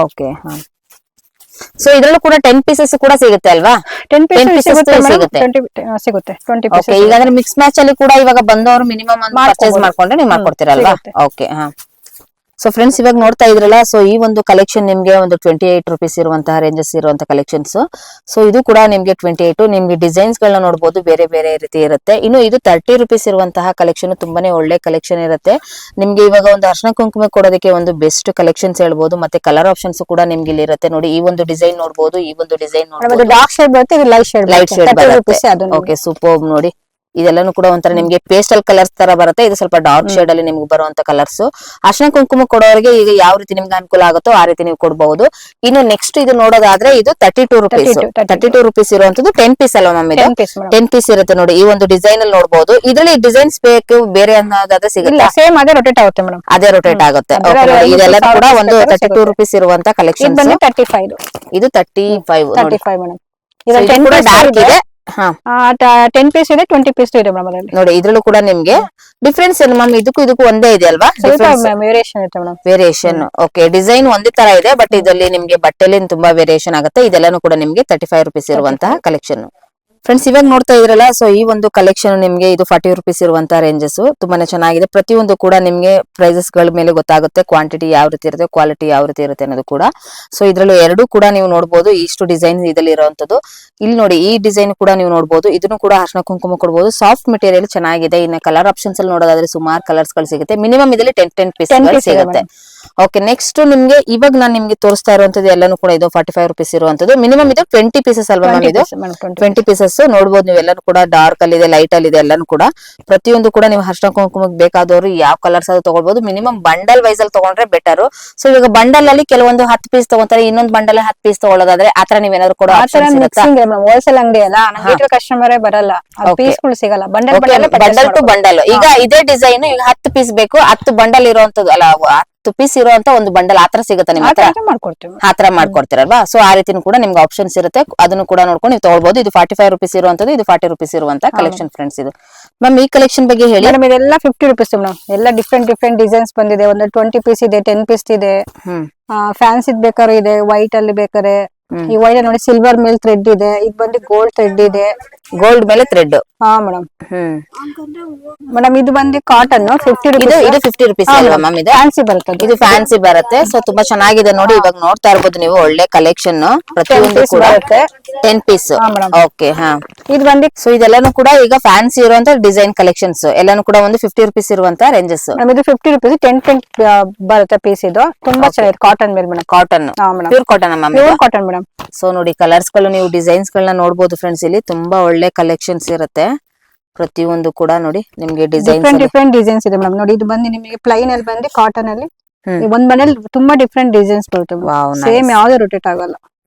ಓಕೆ, ಸೊ ಇದ್ರಲ್ಲೂ ಕೂಡ 10 ಪೀಸಸ್ ಕೂಡ ಸಿಗುತ್ತೆ ಅಲ್ವಾ? 10 ಪೀಸಸ್ ಸಿಗುತ್ತೆ. 20 ಪೀಸ್. ಈಗ ಅಂದ್ರೆ ಮಿಕ್ಸ್ ಮ್ಯಾಚ್ ಅಲ್ಲಿ ಕೂಡ ಇವಾಗ ಬಂದವರು ಮಿನಿಮಮ್ ಪರ್ಚೇಸ್ ಮಾಡ್ಕೊಂಡ್ರೆ ನೀವು ಮಾಡ್ಕೊಡ್ತೀರಲ್ವಾ? ಓಕೆ, ಸೊ ಫ್ರೆಂಡ್ಸ್ ಇವಾಗ ನೋಡ್ತಾ ಇದ್ರಲ್ಲ, ಸೊ ಈ ಒಂದು ಕಲೆಕ್ಷನ್ ನಿಮ್ಗೆ ಒಂದು 28 rupees ಇರುವಂತಹ ರೇಂಜಸ್ ಇರುವಂತಹ ಕಲೆಕ್ಷನ್ಸ್. ಸೊ ಇದು ಕೂಡ ನಿಮ್ಗೆ 28. ನಿಮ್ಗೆ ಡಿಸೈನ್ಸ್ ಗಳನ್ನ ನೋಡಬಹುದು, ಬೇರೆ ಬೇರೆ ರೀತಿ ಇರುತ್ತೆ. ಇನ್ನು ಇದು 30 rupees ಇರುವಂತಹ ಕಲೆಕ್ಷನ್ ತುಂಬಾನೇ ಒಳ್ಳೆ ಕಲೆಕ್ಷನ್ ಇರುತ್ತೆ. ನಿಮ್ಗೆ ಇವಾಗ ಒಂದು ಅರ್ಶಿನ ಕುಂಕುಮ ಕೊಡೋದಕ್ಕೆ ಒಂದು ಬೆಸ್ಟ್ ಕಲೆಕ್ಷನ್ಸ್ ಹೇಳ್ಬಹುದು. ಮತ್ತೆ ಕಲರ್ ಆಪ್ಷನ್ಸ್ ಕೂಡ ನಿಮ್ಗೆ ಇಲ್ಲಿ ಇರುತ್ತೆ. ನೋಡಿ, ಈ ಒಂದು ಡಿಸೈನ್ ನೋಡಬಹುದು, ಈ ಒಂದು ಡಿಸೈನ್ ನೋಡಬಹುದು. ಡಾರ್ಕ್ ಶೇಡ್ ಬರುತ್ತೆ, ಇದು ಲೈಟ್ ಶೇಡ್ ಬರುತ್ತೆ. Okay, super. ನೋಡಿ, ಇದೆಲ್ಲಾನು ಕೂಡ ಒಂಥರ ನಿಮ್ಗೆ ಪೇಸ್ಟಲ್ ಕಲರ್ಸ್ ತರ ಬರುತ್ತೆ. ಇದು ಸ್ವಲ್ಪ ಡಾರ್ಕ್ ಶೇಡ್ ಅಲ್ಲಿ ನಿಮ್ಗೆ ಬರುವಂತ ಕಲರ್ಸ್. ಅರ್ಶಿನ ಕುಂಕುಮ ಕೊಡೋರಿಗೆ ಈಗ ಯಾವ ರೀತಿ ನಿಮ್ಗೆ ಅನುಕೂಲ ಆಗುತ್ತೋ ಆ ರೀತಿ ನೀವು ಕೊಡಬಹುದು. ಇನ್ನು ನೆಕ್ಸ್ಟ್ ಇದು ನೋಡೋದಾದ್ರೆ ಇದು 32 rupees. 32 rupees ಇರುವಂತದ್ದು 10 ಪೀಸ್ ಅಲ್ವಾ ಮ್ಯಾಮ್? ಇದು 10 ಪೀಸ್ ಇರುತ್ತೆ. ನೋಡಿ, ಈ ಒಂದು ಡಿಸೈನ್ ಅಲ್ಲಿ ನೋಡಬಹುದು. ಇದ್ರಲ್ಲಿ ಡಿಸೈನ್ಸ್ ಬೇಕು ಬೇರೆ ಅನ್ನೋದಾದ್ರೆ ಸಿಗುತ್ತೆ. ಸೇಮ್ ಅದೇ ರೊಟೇಟ್ ಆಗುತ್ತೆ ಮೇಡಮ್. ಅದೇ ರೊಟೇಟ್ ಆಗುತ್ತೆ. ಇದೆಲ್ಲ ಕೂಡ ಒಂದು 32 rupees ಇರುವಂತ ಕಲೆಕ್ಷನ್. 35. ಇದು 35 ಮೇಡಮ್. ಇದು 10 ಡಾರ್ಕ್ ಇದೆ. 10 ಪೀಸ್ ಇದೆ, 20 ಪೀಸ್ ಇದೆ ಮೇಡಮ್ ಅದರಲ್ಲಿ. ನೋಡಿ, ಇದ್ರಲ್ಲೂ ಕೂಡ ನಿಮ್ಗೆ ಡಿಫ್ರೆನ್ಸ್ ಏನು ಮ್ಯಾಮ್? ಇದಕ್ಕೂ ಒಂದೇ ಇದೆ ಅಲ್ವಾ? ವೇರಿಯೇಷನ್ ಇರುತ್ತೆ ಮೇಡಮ್. ವೇರಿಯೇಷನ್. ಓಕೆ, ಡಿಸೈನ್ ಒಂದೇ ತರ ಇದೆ, ಬಟ್ ಇದರಲ್ಲಿ ನಿಮ್ಗೆ ಬಟ್ಟೆಲಿ ತುಂಬಾ ವೇರಿಯೇಷನ್ ಆಗುತ್ತೆ. ಇದೆಲ್ಲಾನು ಕೂಡ ನಿಮ್ಗೆ 35 rupees ಇರುವಂತಹ ಕಲೆಕ್ಷನ್. ಫ್ರೆಂಡ್ಸ್ ಇವಾಗ ನೋಡ್ತಾ ಇದ್ರಲ್ಲ, ಸೊ ಈ ಒಂದು ಕಲೆಕ್ಷನ್ ನಿಮ್ಗೆ ಇದು 40 rupees ಇರುವಂತಹ ರೇಂಜಸ್ ತುಂಬಾನೇ ಚೆನ್ನಾಗಿದೆ. ಪ್ರತಿಯೊಂದು ಕೂಡ ನಿಮ್ಗೆ ಪ್ರೈಸಸ್ ಗಳ ಮೇಲೆ ಗೊತ್ತಾಗುತ್ತೆ, ಕ್ವಾಂಟಿಟಿ ಯಾವ ರೀತಿ ಇರುತ್ತೆ, ಕ್ವಾಲಿಟಿ ಯಾವ ರೀತಿ ಇರುತ್ತೆ ಅನ್ನೋದು ಕೂಡ. ಸೊ ಇದ್ರಲ್ಲೂ ಎರಡು ಕೂಡ ನೀವು ನೋಡಬಹುದು. ಇಷ್ಟು ಡಿಸೈನ್ ಇದರಲ್ಲಿ ಇರುವಂತದ್ದು. ಇಲ್ಲಿ ನೋಡಿ, ಈ ಡಿಸೈನ್ ಕೂಡ ನೀವು ನೋಡಬಹುದು. ಇದನ್ನು ಕೂಡ ಅರ್ಶಿನ ಕುಂಕುಮ ಕೊಡಬಹುದು. ಸಾಫ್ಟ್ ಮೆಟೀರಿಯಲ್ ಚೆನ್ನಾಗಿದೆ. ಇನ್ನು ಕಲರ್ ಆಪ್ಷನ್ಸ್ ಅಲ್ಲಿ ನೋಡೋದಾದ್ರೆ ಸುಮಾರು ಕಲರ್ಸ್ ಗಳು ಸಿಗುತ್ತೆ. ಮಿನಿಮಮ್ ಇದರಲ್ಲಿ 10 ಪೀಸ್ ಸಿಗುತ್ತೆ. ಓಕೆ, ನೆಕ್ಸ್ಟ್ ನಿಮ್ಗೆ ಇವಾಗ ನಾನು ನಿಮ್ಗೆ ತೋರಿಸ್ತಾ ಇರುವಂತದ್ದು ಎಲ್ಲಾನು ಕೂಡ ಇದು 45 rupees ಇರುವಂತದ್ದು. ಮಿನಿಮಮ್ ಇದು 20 ಪೀಸಸ್ ಅಲ್ವಾ ಮ್ಯಾಮ್? ಇದು 20 ಪೀಸಸ್ ನೋಡಬಹುದು ನೀವು. ಎಲ್ಲಾನು ಕೂಡ ಡಾರ್ಕ್ ಅಲ್ಲಿ ಇದೆ, ಲೈಟ್ ಅಲ್ಲಿ ಇದೆ, ಎಲ್ಲಾನು ಕೂಡ. ಪ್ರತಿಯೊಂದು ಕೂಡ ನೀವು ಅರ್ಶಿನ ಕುಂಕುಮಕ್ಕೆ ಬೇಕಾದವರು ಯಾವ ಕಲರ್ಸ್ ಅದು ತಗೊಳ್ಬಹುದು. ಮಿನಿಮಮ್ ಬಂಡಲ್ ವೈಸ್ ಅಲ್ಲಿ ತಗೊಂಡ್ರೆ ಬೆಟರ್. ಸೊ ಇವಾಗ ಬಂಡಲ್ ಅಲ್ಲಿ ಕೆಲವೊಂದು 10 ಪೀಸ್ ತಗೊಂತಾರೆ, ಇನ್ನೊಂದು ಬಂಡಲ್ 10 ಪೀಸ್ ತಗೊಳ್ಳೋದಾದ್ರೆ ಆತರ ನೀವೇನಾದ್ರು ಕೂಡ ಹೋಲ್ಸೇಲ್ ಅಂಗಡಿ ಅಲ್ಲ, ನಮಗೆ ಕಸ್ಟಮರ್ ಬರಲ್ಲ, ಪೀಸ್ಗಳು ಸಿಗಲ್ಲ. Bundle to bundle. ಈಗ ಇದೇ ಡಿಸೈನ್ ಈಗ 10 ಪೀಸ್ ಬೇಕು, 10 ಬಂಡಲ್ ಇರುವಂತದ್ದು ಅಲ್ಲ, 10 ಪೀಸ್ ಇರುವಂತ ಒಂದು ಬಂಡಲ್ ಆತರ ಸಿಗುತ್ತೆ ನಿಮ್ಮ ಹತ್ರ? ಆತರ ಮಾಡ್ಕೊಡ್ತೀರಲ್ವಾ? ಸೊ ಆ ರೀತಿನೂ ಕೂಡ ನಿಮ್ಗೆ ಆಪ್ಷನ್ಸ್ ಇರುತ್ತೆ. ಅದನ್ನು ಕೂಡ ನೋಡ್ಕೊಂಡು ನೀವು ತಗೊಳ್ಬಹುದು. ಇದು 45 rupees ಇರುವಂತದ್ದು, ಇದು 40 rupees ಇರುವಂತ ಕಲೆಕ್ಷನ್ ಫ್ರೆಂಡ್ಸ್. ಇದು ಮ್ಯಾಮ್ ಈ ಕಲೆಕ್ಷನ್ ಬಗ್ಗೆ ಹೇಳಿ. ಮೇಡಮ್ ಇದೆಲ್ಲ 50 rupees ಮೇಡಮ್. ಎಲ್ಲ ಡಿಫ್ರೆಂಟ್ ಡಿಸೈನ್ಸ್ ಬಂದಿದೆ. ಒಂದು 20 ಪೀಸ್ ಇದೆ, 10 ಪೀಸ್ ಇದೆ, ಫ್ಯಾನ್ಸಿ ಬೇಕಾದ್ರೆ ಇದೆ, ವೈಟ್ ಅಲ್ಲಿ ಬೇಕಾರೆ. ಈ ವೈಟ್ ನೋಡಿ ಸಿಲ್ವರ್ ಮೇಲೆ ಥ್ರೆಡ್ ಇದೆ, ಇದು ಬಂದು ಗೋಲ್ಡ್ ಥ್ರೆಡ್ ಇದೆ. ಗೋಲ್ಡ್ ಮೇಲೆ ಥ್ರೆಡ್. ಹಾ ಮೇಡಮ್. ಮೇಡಮ್ ಇದು ಬಂದು ಕಾಟನ್ 50 rupees. ಇದು 50 rupees ಅಲ್ವಾ ಮ್ಯಾಮ್? ಇದು ಫ್ಯಾನ್ಸಿ ಬರುತ್ತೆ. ಇದು ಫ್ಯಾನ್ಸಿ ಬರುತ್ತೆ. ಸೊ ತುಂಬಾ ಚೆನ್ನಾಗಿದೆ ನೋಡಿ. ಇವಾಗ ನೋಡ್ತಾ ಇರ್ಬೋದು ನೀವು, ಒಳ್ಳೆ ಕಲೆಕ್ಷನ್. ಪ್ರತಿಯೊಂದು ಕೂಡ 10 ಪೀಸ್. ಓಕೆ, ಹಾ. ಇದು ಬಂದು ಸೊ ಇದೆಲ್ಲಾನು ಕೂಡ ಈಗ ಫ್ಯಾನ್ಸಿ ಇರುವಂತ ಡಿಸೈನ್ ಕಲೆಕ್ಷನ್ಸ್ ಎಲ್ಲಾನು ಕೂಡ ಒಂದು 50 rupees ಇರುವಂತ ರೇಂಜಸ್. ಇದು 50 rupees 10 ಬರುತ್ತೆ ಪೀಸ್. ಇದು ತುಂಬಾ ಚೆನ್ನಾಗಿದೆ, ಕಾಟನ್ ಮೇಲೆ madam. Cotton, pure cotton ma'am? Pure cotton madam. So ನೋಡಿ, ಕಲರ್ಸ್ ಗಳು ನೀವು ಡಿಸೈನ್ಸ್ ಗಳನ್ನ ನೋಡಬಹುದು ಫ್ರೆಂಡ್ಸ್. ಇಲ್ಲಿ ತುಂಬಾ ಒಳ್ಳೆ ಕಲೆಕ್ಷನ್ಸ್ ಇರುತ್ತೆ. ಪ್ರತಿಯೊಂದು ಕೂಡ ನೋಡಿ ನಿಮ್ಗೆ ಡಿಸೈನ್ಸ್ ಡಿಫ್ರೆಂಟ್ ಡಿಫ್ರೆಂಟ್ ಡಿಸೈನ್ಸ್ ಇದೆ ಮೇಡಮ್. ನೋಡಿ ಇದು ಬಂದು ನಿಮಗೆ ಪ್ಲೈನ್ ಅಲ್ಲಿ ಬಂದು ಕಾಟನ್ ಅಲ್ಲಿ ಒಂದ್ ಬಂಡಲ್ ತುಂಬಾ ಡಿಫ್ರೆಂಟ್ ಡಿಸೈನ್ಸ್ ಬರುತ್ತೆ. ವಾವ್, ಸೇಮ್ ಯಾವ್ದು ರೊಟೇಟ್ ಆಗಲ್ಲ.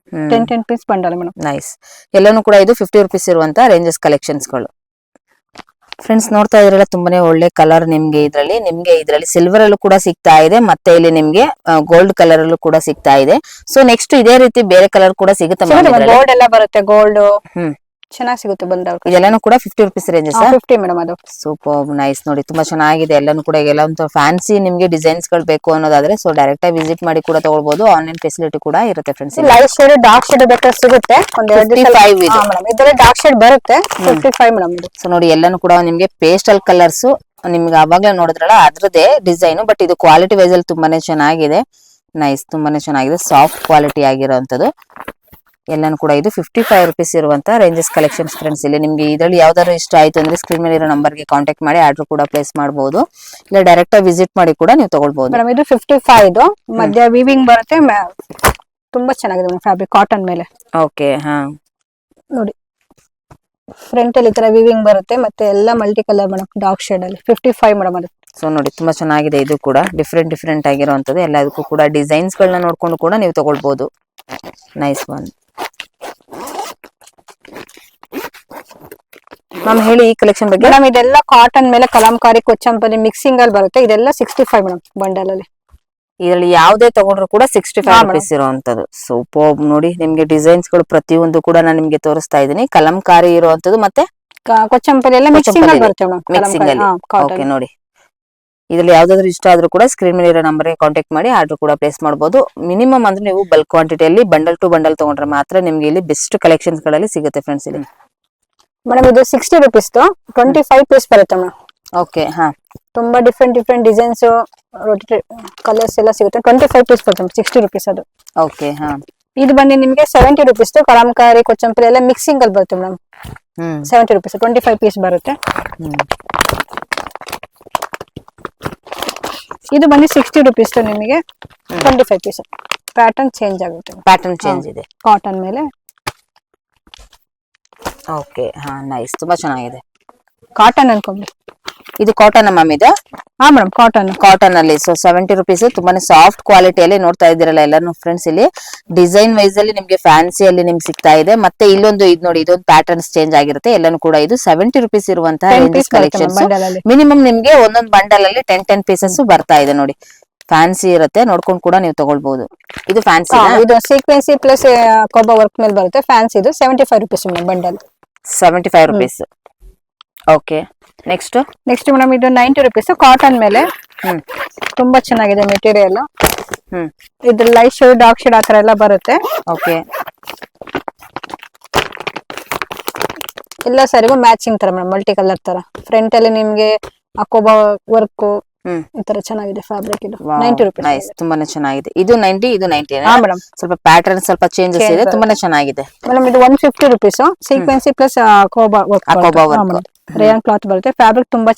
10 ಪೀಸ್ ಬಂಡಲ್ ಮೇಡಮ್. ನೈಸ್. ಎಲ್ಲಾನು ಕೂಡ ಇದು 50 rupees ಇರುವಂತ ರೇಂಜಸ್ ಕಲೆಕ್ಷನ್ಸ್ ಗಳು. ಫ್ರೆಂಡ್ಸ್ ನೋಡ್ತಾ ಇದ್ರಲ್ಲ, ತುಂಬಾನೇ ಒಳ್ಳೆ ಕಲರ್ ನಿಮ್ಗೆ ಇದ್ರಲ್ಲಿ ಸಿಲ್ವರ್ ಅಲ್ಲೂ ಕೂಡ ಸಿಗ್ತಾ ಇದೆ, ಮತ್ತೆ ಇಲ್ಲಿ ನಿಮ್ಗೆ ಗೋಲ್ಡ್ ಕಲರ್ ಅಲ್ಲೂ ಕೂಡ ಸಿಗ್ತಾ ಇದೆ. ಸೊ ನೆಕ್ಸ್ಟ್ ಇದೇ ರೀತಿ ಬೇರೆ ಕಲರ್ ಕೂಡ ಸಿಗುತ್ತೆ. ಗೋಲ್ಡ್ ಎಲ್ಲ ಬರುತ್ತೆ, ಗೋಲ್ಡ್ ಚೆನ್ನಾಗಿ ಸಿಗುತ್ತೆ ಬಂದವ್ರು. ಇದೆಲ್ಲಾನು ಕೂಡ 50 rupees ರೇಂಜಸ್. 50 ಮೇಡಮ್ ಅದು. Super nice. ನೋಡಿ ತುಂಬಾ ಚೆನ್ನಾಗಿದೆ ಎಲ್ಲಾನು ಕೂಡ. ಎಲ್ಲ ಒಂದು ಫ್ಯಾನ್ಸಿ ನಿಮ್ಗೆ ಡಿಸೈನ್ಸ್ ಗಳು ಬೇಕು ಅನ್ನೋದಾದ್ರೆ ಸೊ ಡೈರೆಕ್ಟ್ ಆಗಿ ವಿಸಿಟ್ ಮಾಡಿ ಕೂಡ ತಗೊಳ್ಬಹುದು. ಆನ್ಲೈನ್ ಫೆಸಿಲಿಟಿ ಕೂಡ ಇರುತ್ತೆ friends. Light shade dark shade ಬೇಕಾದ್ರೆ ಸಿಗುತ್ತೆ. ಒಂದು 55 ಇದೆ ಮೇಡಮ್. ಇದರಲ್ಲಿ ಡಾರ್ಕ್ ಶೇಡ್ ಬರುತ್ತೆ 55 ಮೇಡಮ್ ಇದು. ಸೊ ನೋಡಿ ಎಲ್ಲಾನು ಕೂಡ ನಿಮ್ಗೆ ಪೇಸ್ಟಲ್ ಕಲರ್ಸ್ ನಿಮ್ಗೆ ಅವಾಗ್ಲೇ ನೋಡಿದ್ರಲ್ಲ ಅದ್ರದೇ ಡಿಸೈನ್, ಬಟ್ ಇದು ಕ್ವಾಲಿಟಿ ವೈಸ್ ಅಲ್ಲಿ ತುಂಬಾನೇ ಚೆನ್ನಾಗಿದೆ. ನೈಸ್, ತುಂಬಾನೇ ಚೆನ್ನಾಗಿದೆ. ಸಾಫ್ಟ್ ಕ್ವಾಲಿಟಿ ಆಗಿರೋಂಥದ್ದು. ಎಲ್ಲಾನು ಕೂಡ ಇದು 55 rupees ಇರುವಂತ ರೇಂಜಸ್ ಕಲೆಕ್ಷನ್ಸ್ ಫ್ರೆಂಡ್ಸ್. ಇಲ್ಲಿ ನಿಮ್ಗೆ ಇದರಲ್ಲಿ ಯಾವ್ದಾದ್ರು ಇಷ್ಟ ಆಯ್ತು ಅಂದ್ರೆ ಸ್ಕ್ರೀನ್ ಮೇಲೆ ಇರೋ ನಂಬರ್ಗೆ ಕಾಂಟ್ಯಾಕ್ಟ್ ಮಾಡಿ ಆರ್ಡರ್ ಕೂಡ ಪ್ಲೇಸ್ ಮಾಡಬಹುದು. ಇಲ್ಲ ಡೈರೆಕ್ಟ್ ಆಗಿ ವಿಸಿಟ್ ಮಾಡಿ ಕೂಡ ನೀವು ತಗೊಳ್ಬಹುದು. ಮೇಡಮ್ ಇದು 55 ಇದು ಮಧ್ಯ ವೀವಿಂಗ್ ಬರುತ್ತೆ. ತುಂಬಾ ಚೆನ್ನಾಗಿದೆ ಮೇಡಮ್ ಫ್ಯಾಬ್ರಿಕ್ ಕಾಟನ್ ಮೇಲೆ. ಓಕೆ, ಹಾ ನೋಡಿ ಫ್ರಂಟ್ ಅಲ್ಲಿ ಈ ತರ ವೀವಿಂಗ್ ಬರುತ್ತೆ, ಮತ್ತೆ ಎಲ್ಲ multi colour madam dark shade ಅಲ್ಲಿ 55 ಮೇಡಮ್ ಅದು. ಸೊ ನೋಡಿ ತುಂಬಾ ಚೆನ್ನಾಗಿದೆ. ಇದು ಕೂಡ ಡಿಫ್ರೆಂಟ್ ಆಗಿರುವಂತದ್ದು. ಎಲ್ಲದಕ್ಕೂ ಕೂಡ ಡಿಸೈನ್ಸ್ ಗಳನ್ನ ನೋಡ್ಕೊಂಡು ಕೂಡ ನೀವು ತಗೊಳ್ಬಹುದು. Nice one. ಮ್ಯಾಮ್ ಹೇಳಿ ಈ ಕಲೆಕ್ಷನ್ ಬಗ್ಗೆ. ಮೇಡಮ್ ಇದೆಲ್ಲ ಕಾಟನ್ ಮೇಲೆ ಕಲಂಕಾರಿ ಕೊಚ್ಚಂಪಲ್ಲಿ ಮಿಕ್ಸಿಂಗ್ ಅಲ್ಲಿ ಬರುತ್ತೆ. ಇದೆಲ್ಲ 65 ಮೇಡಮ್ ಬಂಡಲ್ ಅಲ್ಲಿ. ಇದರಲ್ಲಿ ಯಾವ್ದೇ ತಗೊಂಡ್ರು ಕೂಡ 65 rupees ಇರುವಂತದ್ದು. ಸೂಪರ್. ನೋಡಿ ನಿಮ್ಗೆ ಡಿಸೈನ್ಸ್ ಗಳು ಪ್ರತಿಯೊಂದು ಕೂಡ ನಾನು ನಿಮ್ಗೆ ತೋರಿಸ್ತಾ ಇದ್ದೀನಿ. ಕಲಂಕಾರಿ ಇರುವಂತದ್ದು ಮತ್ತೆ ಕೊಚ್ಚಂಪಲ್ಲಿ ಎಲ್ಲ ಮಿಕ್ಸಿಂಗ್ ಅಲ್ಲಿ ಬರುತ್ತೆ ಮಿಕ್ಸಿಂಗ್ ಅಲ್ಲಿ. ಮೇಡಮ್. ಓಕೆ ನೋಡಿ, ಇದ್ರಲ್ಲಿ ಯಾವ್ದಾದ್ರು ಇಷ್ಟ ಆದ್ರೂ ಕೂಡ ಸ್ಕ್ರೀನ್ ಮೇಲೆ ಇರೋ ನಂಬರ್ಗೆ ಕಾಂಟ್ಯಾಕ್ಟ್ ಮಾಡಿ ಆರ್ಡರ್ ಕೂಡ ಪ್ಲೇಸ್ ಮಾಡಬಹುದು. ಮಿನಿಮಮ್ ಅಂದ್ರೆ ನೀವು ಬಲ್ಕ್ ಕ್ವಾಂಟಿಟಿಯಲ್ಲಿ ಬಂಡಲ್ ಟು ಬಂಡಲ್ ತಗೊಂಡ್ರೆ ಮಾತ್ರ ನಿಮ್ಗೆ ಇಲ್ಲಿ ಬೆಸ್ಟ್ ಕಲೆಕ್ಷನ್ಸ್ ಗಳಲ್ಲಿ ಸಿಗುತ್ತೆ ಫ್ರೆಂಡ್ಸ್. ಇಲ್ಲಿ ಮೇಡಮ್ ಇದು 60 rupees 25 ಪೀಸ್ ಬರುತ್ತೆ ಮೇಡಮ್. ಓಕೆ, ಹಾ ತುಂಬಾ ಡಿಫ್ರೆಂಟ್ ಡಿಸೈನ್ಸ್ ಕಲರ್ಸ್ ಎಲ್ಲ ಸಿಗುತ್ತೆ. 25 ಪೀಸ್ ಬರುತ್ತೆ 60 rupees ಅದು. ಓಕೆ, ಹಾ ಇದು ಬಂದು ನಿಮ್ಗೆ 70 rupees ಕಲಂಕಾರಿ ಕೊಚ್ಚಂಪಲ್ಲಿ ಎಲ್ಲ ಮಿಕ್ಸಿಂಗ್ ಅಲ್ಲಿ ಬರುತ್ತೆ ಮೇಡಮ್. 70 rupees 25 ಪೀಸ್ ಬರುತ್ತೆ. ಇದು ಬಂದು 60 rupees ನಿಮಗೆ 25 ಪೀಸ್. ಪ್ಯಾಟರ್ನ್ ಚೇಂಜ್ ಆಗುತ್ತೆ. ಪ್ಯಾಟರ್ನ್ ಚೇಂಜ್ ಇದೆ ಕಾಟನ್ ಮೇಲೆ. ಓಕೆ, ಹಾ ನೈಸ್. ತುಂಬಾ ಚೆನ್ನಾಗಿದೆ. ಕಾಟನ್ ಅನ್ಕೊಂಡ್ರಿ. ಇದು ಕಾಟನ್ ಮ್ಯಾಮ್ ಇದೆ. ಹಾ ಮೇಡಮ್ ಕಾಟನ್ ಅಲ್ಲಿ. ಸೊ 70 rupees ತುಂಬಾನೇ ಸಾಫ್ಟ್ ಕ್ವಾಲಿಟಿಯಲ್ಲಿ ನೋಡ್ತಾ ಇದ್ದೀರಲ್ಲ ಎಲ್ಲಾನು ಫ್ರೆಂಡ್ಸ್. ಇಲ್ಲಿ ಡಿಸೈನ್ ವೈಸ್ ಅಲ್ಲಿ ನಿಮ್ಗೆ ಫ್ಯಾನ್ಸಿ ಅಲ್ಲಿ ನಿಮ್ಗೆ ಸಿಗ್ತಾ ಇದೆ. ಮತ್ತೆ ಇಲ್ಲೊಂದು ಇದು ನೋಡಿ, ಇದೊಂದು ಪ್ಯಾಟರ್ನ್ಸ್ ಚೇಂಜ್ ಆಗಿರುತ್ತೆ. ಎಲ್ಲಾನು ಕೂಡ ಇದು 70 rupees ಇರುವಂತಹ ರೇಂಜಸ್ ಕಲೆಕ್ಷನ್ಸ್. ಮಿನಿಮಮ್ ನಿಮ್ಗೆ ಒಂದೊಂದು ಬಂಡಲ್ ಅಲ್ಲಿ 10 ಪೀಸಸ್ ಬರ್ತಾ ಇದೆ. ನೋಡಿ ಫ್ಯಾನ್ಸಿ ಇರುತ್ತೆ, ನೋಡ್ಕೊಂಡು ಕೂಡ ನೀವು ತಗೊಳ್ಬಹುದು. ಇದು ಫ್ಯಾನ್ಸಿ. ಇದು ಸೀಕ್ವೆನ್ಸಿ ಪ್ಲಸ್ ಕೋಬಾ ವರ್ಕ್ ಮೇಲೆ ಬರುತ್ತೆ. ಫ್ಯಾನ್ಸಿ ಇದು 75 rupees bundle. 75 rupees. Okay, next madam ಇದು 90 rupees ಕಾಟನ್ ಮೇಲೆ. ತುಂಬಾ ಚೆನ್ನಾಗಿದೆ ಮೆಟೀರಿಯಲ್. ಇದು ಲೈಟ್ ಶೇಡ್ ಡಾರ್ಕ್ ಶೇಡ್ ಆತರ ಎಲ್ಲ ಬರುತ್ತೆ. ಓಕೆ, ಎಲ್ಲ ಸರಿಗೂ ಮ್ಯಾಚಿಂಗ್ ತರ ಮೇಡಮ್, ಮಲ್ಟಿ ಕಲರ್ ತರ. ಫ್ರಂಟ್ ಅಲ್ಲಿ ನಿಮ್ಗೆ ಅಕೋಬಾ ವರ್ಕ್ ಈ ತರ ಚೆನ್ನಾಗಿದೆ ಫ್ಯಾಬ್ರಿಕ್. ಇದು 90 rupees. ನೈಸ್, ತುಂಬಾನೇ ಚೆನ್ನಾಗಿದೆ. ಇದು 90, ಇದು 90. ಹಾ ಮೇಡಮ್. ಸ್ವಲ್ಪ ಪ್ಯಾಟರ್ನ್ ಸ್ವಲ್ಪ ಚೇಂಜಸ್ ಇದೆ, ತುಂಬಾನೇ ಚೆನ್ನಾಗಿದೆ. ಮೇಡಮ್ ಇದು 150 rupees ಸೀಕ್ವೆನ್ಸಿ plus ಅಕೋಬಾ work. Rayon cloth ಬರುತ್ತೆ. ಫ್ಯಾಬ್ರಿಕ್ ತುಂಬಾ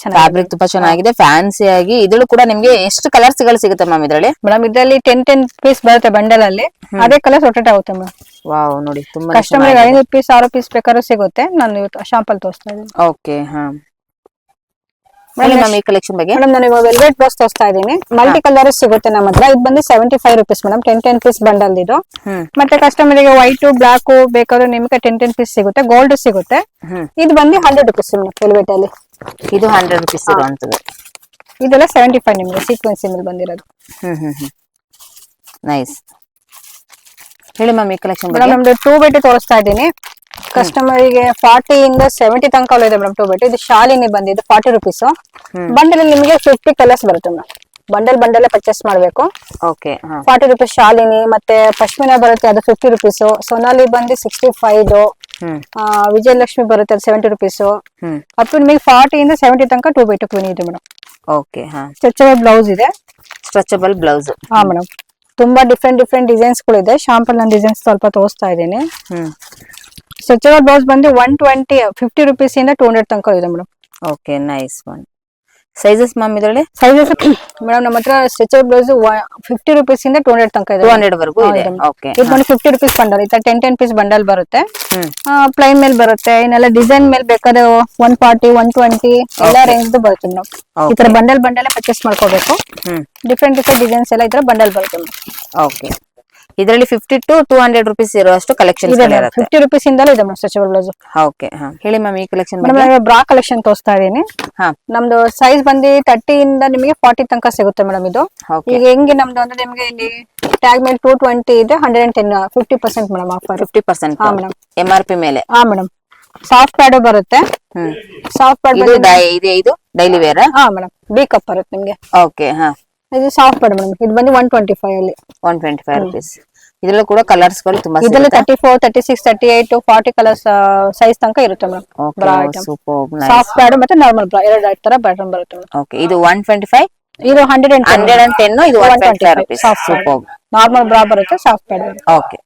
ಚೆನ್ನಾಗಿದೆ. ಫ್ಯಾನ್ಸಿ ಆಗಿ ಇದ್ರಲ್ಲೂ ಕೂಡ ನಿಮ್ಗೆ ಎಷ್ಟು ಕಲರ್ಸ್ ಗಳು ಸಿಗುತ್ತೆ ಮ್ಯಾಮ್ ಇದರಲ್ಲಿ? ಮೇಡಮ್ ಇದರಲ್ಲಿ 10 ಪೀಸ್ ಬರುತ್ತೆ ಬಂಡಲ್ ಅಲ್ಲಿ. ಅದೇ ಕಲರ್ ರೊಟೇಟ್ ಆಗುತ್ತೆ ಮೇಡಮ್. ವಾವ್, ನೋಡಿ ತುಂಬಾ ಕಸ್ಟಮರ್ 500 ಪೀಸ್ 6 ಪೀಸ್ ಬೇಕಾದ್ರೂ ಸಿಗುತ್ತೆ. ನಾನು ಶಾಂಪಲ್ ತೋರಿಸ್ತಾ ಇದ್ದೀನಿ. ಓಕೆ, ಹಾ ಮೇಡಮ್ ಈ ಕಲೆಕ್ಷನ್ ಬಗ್ಗೆ. ಮೇಡಮ್ ನಾನು ಇವಾಗ ವೆಲ್ವೆಟ್ ಬ್ಲೌಸ್ ತೋರಿಸ್ತಾ ಇದ್ದೀನಿ. ಮಲ್ಟಿ ಕಲರ್ ಸಿಗುತ್ತೆ ನಮ್ಮ ಹತ್ರ. ಇದು ಬಂದು 75 rupees ಮೇಡಮ್. 10 ಪೀಸ್ ಬಂಡಲ್ ಇದು. ಮತ್ತೆ ಕಸ್ಟಮರ್ ಗೆ ವೈಟ್ ಬ್ಲಾಕ್ ಬೇಕಾದ್ರೆ ನಿಮ್ಗೆ 10 ಪೀಸ್ ಸಿಗುತ್ತೆ. ಗೋಲ್ಡ್ ಸಿಗುತ್ತೆ. ಇದು ಬಂದು 100 rupees ವೆಲ್ವೆಟ್ ಅಲ್ಲಿ. ಇದು 100 rupees ಇರುವಂತದ್ದು. ಇದೆಲ್ಲ 75 ನಿಮ್ಗೆ ಸೀಕ್ವೆನ್ಸಿ ಮೇಲೆ ಬಂದಿರೋದು. ನೈಸ್. ಹೇಳಿ ಮ್ಯಾಮ್ ಈ ಕಲೆಕ್ಷನ್ ಬಗ್ಗೆ. ನಮ್ದು 2 ಬೈಟ್ ತೋರಿಸ್ತಾ ಇದ್ದೀನಿ. ಕಸ್ಟಮರ್ ಗೆ 40 ಇಂದ 70 ತನಕ ಇದೆ ಮೇಡಮ್ 2 ಬೈಟ್. ಇದು ಶಾಲಿನಿ ಬಂದಿದ್ದು 40 rupees. ಬಂಡಲ್ ಅಲ್ಲಿ ನಿಮಗೆ 50 ಕಲರ್ಸ್ ಬರುತ್ತೆ ಮೇಡಮ್. ಬಂಡಲ್ ಪರ್ಚೇಸ್ ಮಾಡ್ಬೇಕು. Okay, 40 rupees Shalini. ಮತ್ತೆ ಪಶ್ಮಿನಾ ಬರುತ್ತೆ, ಅದು 50 rupees. ಸೊನಾಲಿ ಬಂದು 65. ವಿಜಯಲಕ್ಷ್ಮಿ ಬರುತ್ತೆ, ಅದು 70 rupees. ಅಪ್ ನಿಮಗೆ 40 ಇಂದ 70 ತನಕ 2 ಬೈಟ್ ಕ್ವೀನ್ ಇದೆ ಮೇಡಮ್. ಓಕೆ, ಸ್ಟ್ರೆಚಬಲ್ ಬ್ಲೌಸ್ ಇದೆ. Stretchable blouse. ಹಾ ಮೇಡಮ್. ತುಂಬಾ ಡಿಫ್ರೆಂಟ್ ಡಿಸೈನ್ಸ್ ಗಳು ಇದೆ. ಶಾಂಪಲ್ ನಾನು ಡಿಸೈನ್ಸ್ ಸ್ವಲ್ಪ ತೋರಿಸ್ತಾ ಇದ್ದೀನಿ. ಸ್ಟ್ರೆಚಬಲ್ ಬ್ಲೌಸ್ ಬಂದು 120 50 rupees ಇಂದ 200 ತನಕ ಇದೆ madam. Okay, nice one. Sizes ma'am ಇದರಲ್ಲಿ ಸೈಜಸ್ ಮೇಡಮ್ ನಮ್ಮ ಹತ್ರ ಸ್ಟ್ರೆಚಬಲ್ ಬ್ಲೌಸ್ 50 rupees ಇಂದ 200 ತನಕ ಇದೆ. 200 ವರೆಗೂ ಇದೆ. ಓಕೆ. ಇದು ಬಂದು 50 rupees ಬಂಡಲ್, ಈ ತರ 10 ಪೀಸ್ ಬಂಡಲ್ ಬರುತ್ತೆ. ಹ್ಮ್. ಪ್ಲೈನ್ ಮೇಲೆ ಬರುತ್ತೆ, ಇನ್ನೆಲ್ಲ ಡಿಸೈನ್ ಮೇಲೆ ಬೇಕಾದ್ರೆ 140 120 ಎಲ್ಲಾ ರೇಂಜ್ ಬರುತ್ತೆ ಮೇಡಮ್. ಈ ತರ ಬಂಡಲ್ ಪರ್ಚೇಸ್ ಮಾಡ್ಕೋಬೇಕು. ಡಿಫ್ರೆಂಟ್ ಡಿಸೈನ್ಸ್ ಎಲ್ಲ ಈ ತರ ಬಂಡಲ್ ಬರುತ್ತೆ ಮೇಡಮ್. ಓಕೆ. ಇದರಲ್ಲಿ 50 to 200 rupees ಇರುವಷ್ಟು ಕಲೆಕ್ಷನ್ಸ್ ಇರುತ್ತೆ. 50 rupees ಇಂದಲೂ ಇದೆ ಮೇಡಮ್ ಸ್ಟ್ರೆಚಬಲ್ ಬ್ಲೌಸ್. ಓಕೆ. ಹೇಳಿ ಮ್ಯಾಮ್ ಈ ಕಲೆಕ್ಷನ್ ಮೇಡಮ್ ಬ್ರಾ ಕಲೆಕ್ಷನ್ ತೋರಿಸ್ತಾ ಇದೀನಿ. ಹಾ. ನಮ್ದು ಸೈಜ್ ಬಂದು 30 ಇಂದ ನಿಮಗೆ 40 ತನಕ ಸಿಗುತ್ತೆ ಮೇಡಮ್. ಇದು ಈಗ ಹೆಂಗೆ ನಮ್ದು ಅಂದ್ರೆ ನಿಮಗೆ ಇಲ್ಲಿ ಟ್ಯಾಗ್ ಮೇಲೆ 220 ಇದೆ, 110 50% ಮೇಡಮ್ ಆಫರ್. 50% ಹಾ ಮೇಡಮ್. MRP ಮೇಲೆ. ಹಾ ಮೇಡಮ್. ಸಾಫ್ಟ್ ಪ್ಯಾಡ್ ಬರುತ್ತೆ. ಸಾಫ್ಟ್ ಪ್ಯಾಡ್ ಇದು ಡೈಲಿ ವೇರ್. ಹಾ ಮೇಡಮ್. ಬಿ ಕಪ್ ಬರುತ್ತೆ ನಿಮ್ಗೆ. ಓಕೆ. ಹಾ. ಇದು ಸಾಫ್ಟ್ ಪ್ಯಾಡ್ ಮೇಡಮ್. ಇದು ಬಂದು 125 ಅಲ್ಲಿ. 125 rupees. ಇದರಲ್ಲೂ ಕೂಡ ಕಲರ್ಸ್ ಗಳು ತುಂಬಾ ಇದರಲ್ಲಿ 34 36 38 40 ಕಲರ್ಸ್ ಸೈಜ್ ತನಕ ಇರುತ್ತೆ ಮೇಡಮ್. ಬ್ರಾ ಐಟಮ್ ಸಾಫ್ಟ್ ಪ್ಯಾಡ್ ಮತ್ತೆ ನಾರ್ಮಲ್ ಬ್ರಾ ಎರಡು ತರ ಪ್ಯಾಟರ್ನ್ ಬರುತ್ತೆ ಮೇಡಮ್. ಓಕೆ. ಇದು 125, ಇದು 110 110, ಇದು 125 rupees. ನಾರ್ಮಲ್ ಬ್ರಾ ಬರುತ್ತೆ, ಸಾಫ್ಟ್ ಪ್ಯಾಡ್. ಓಕೆ.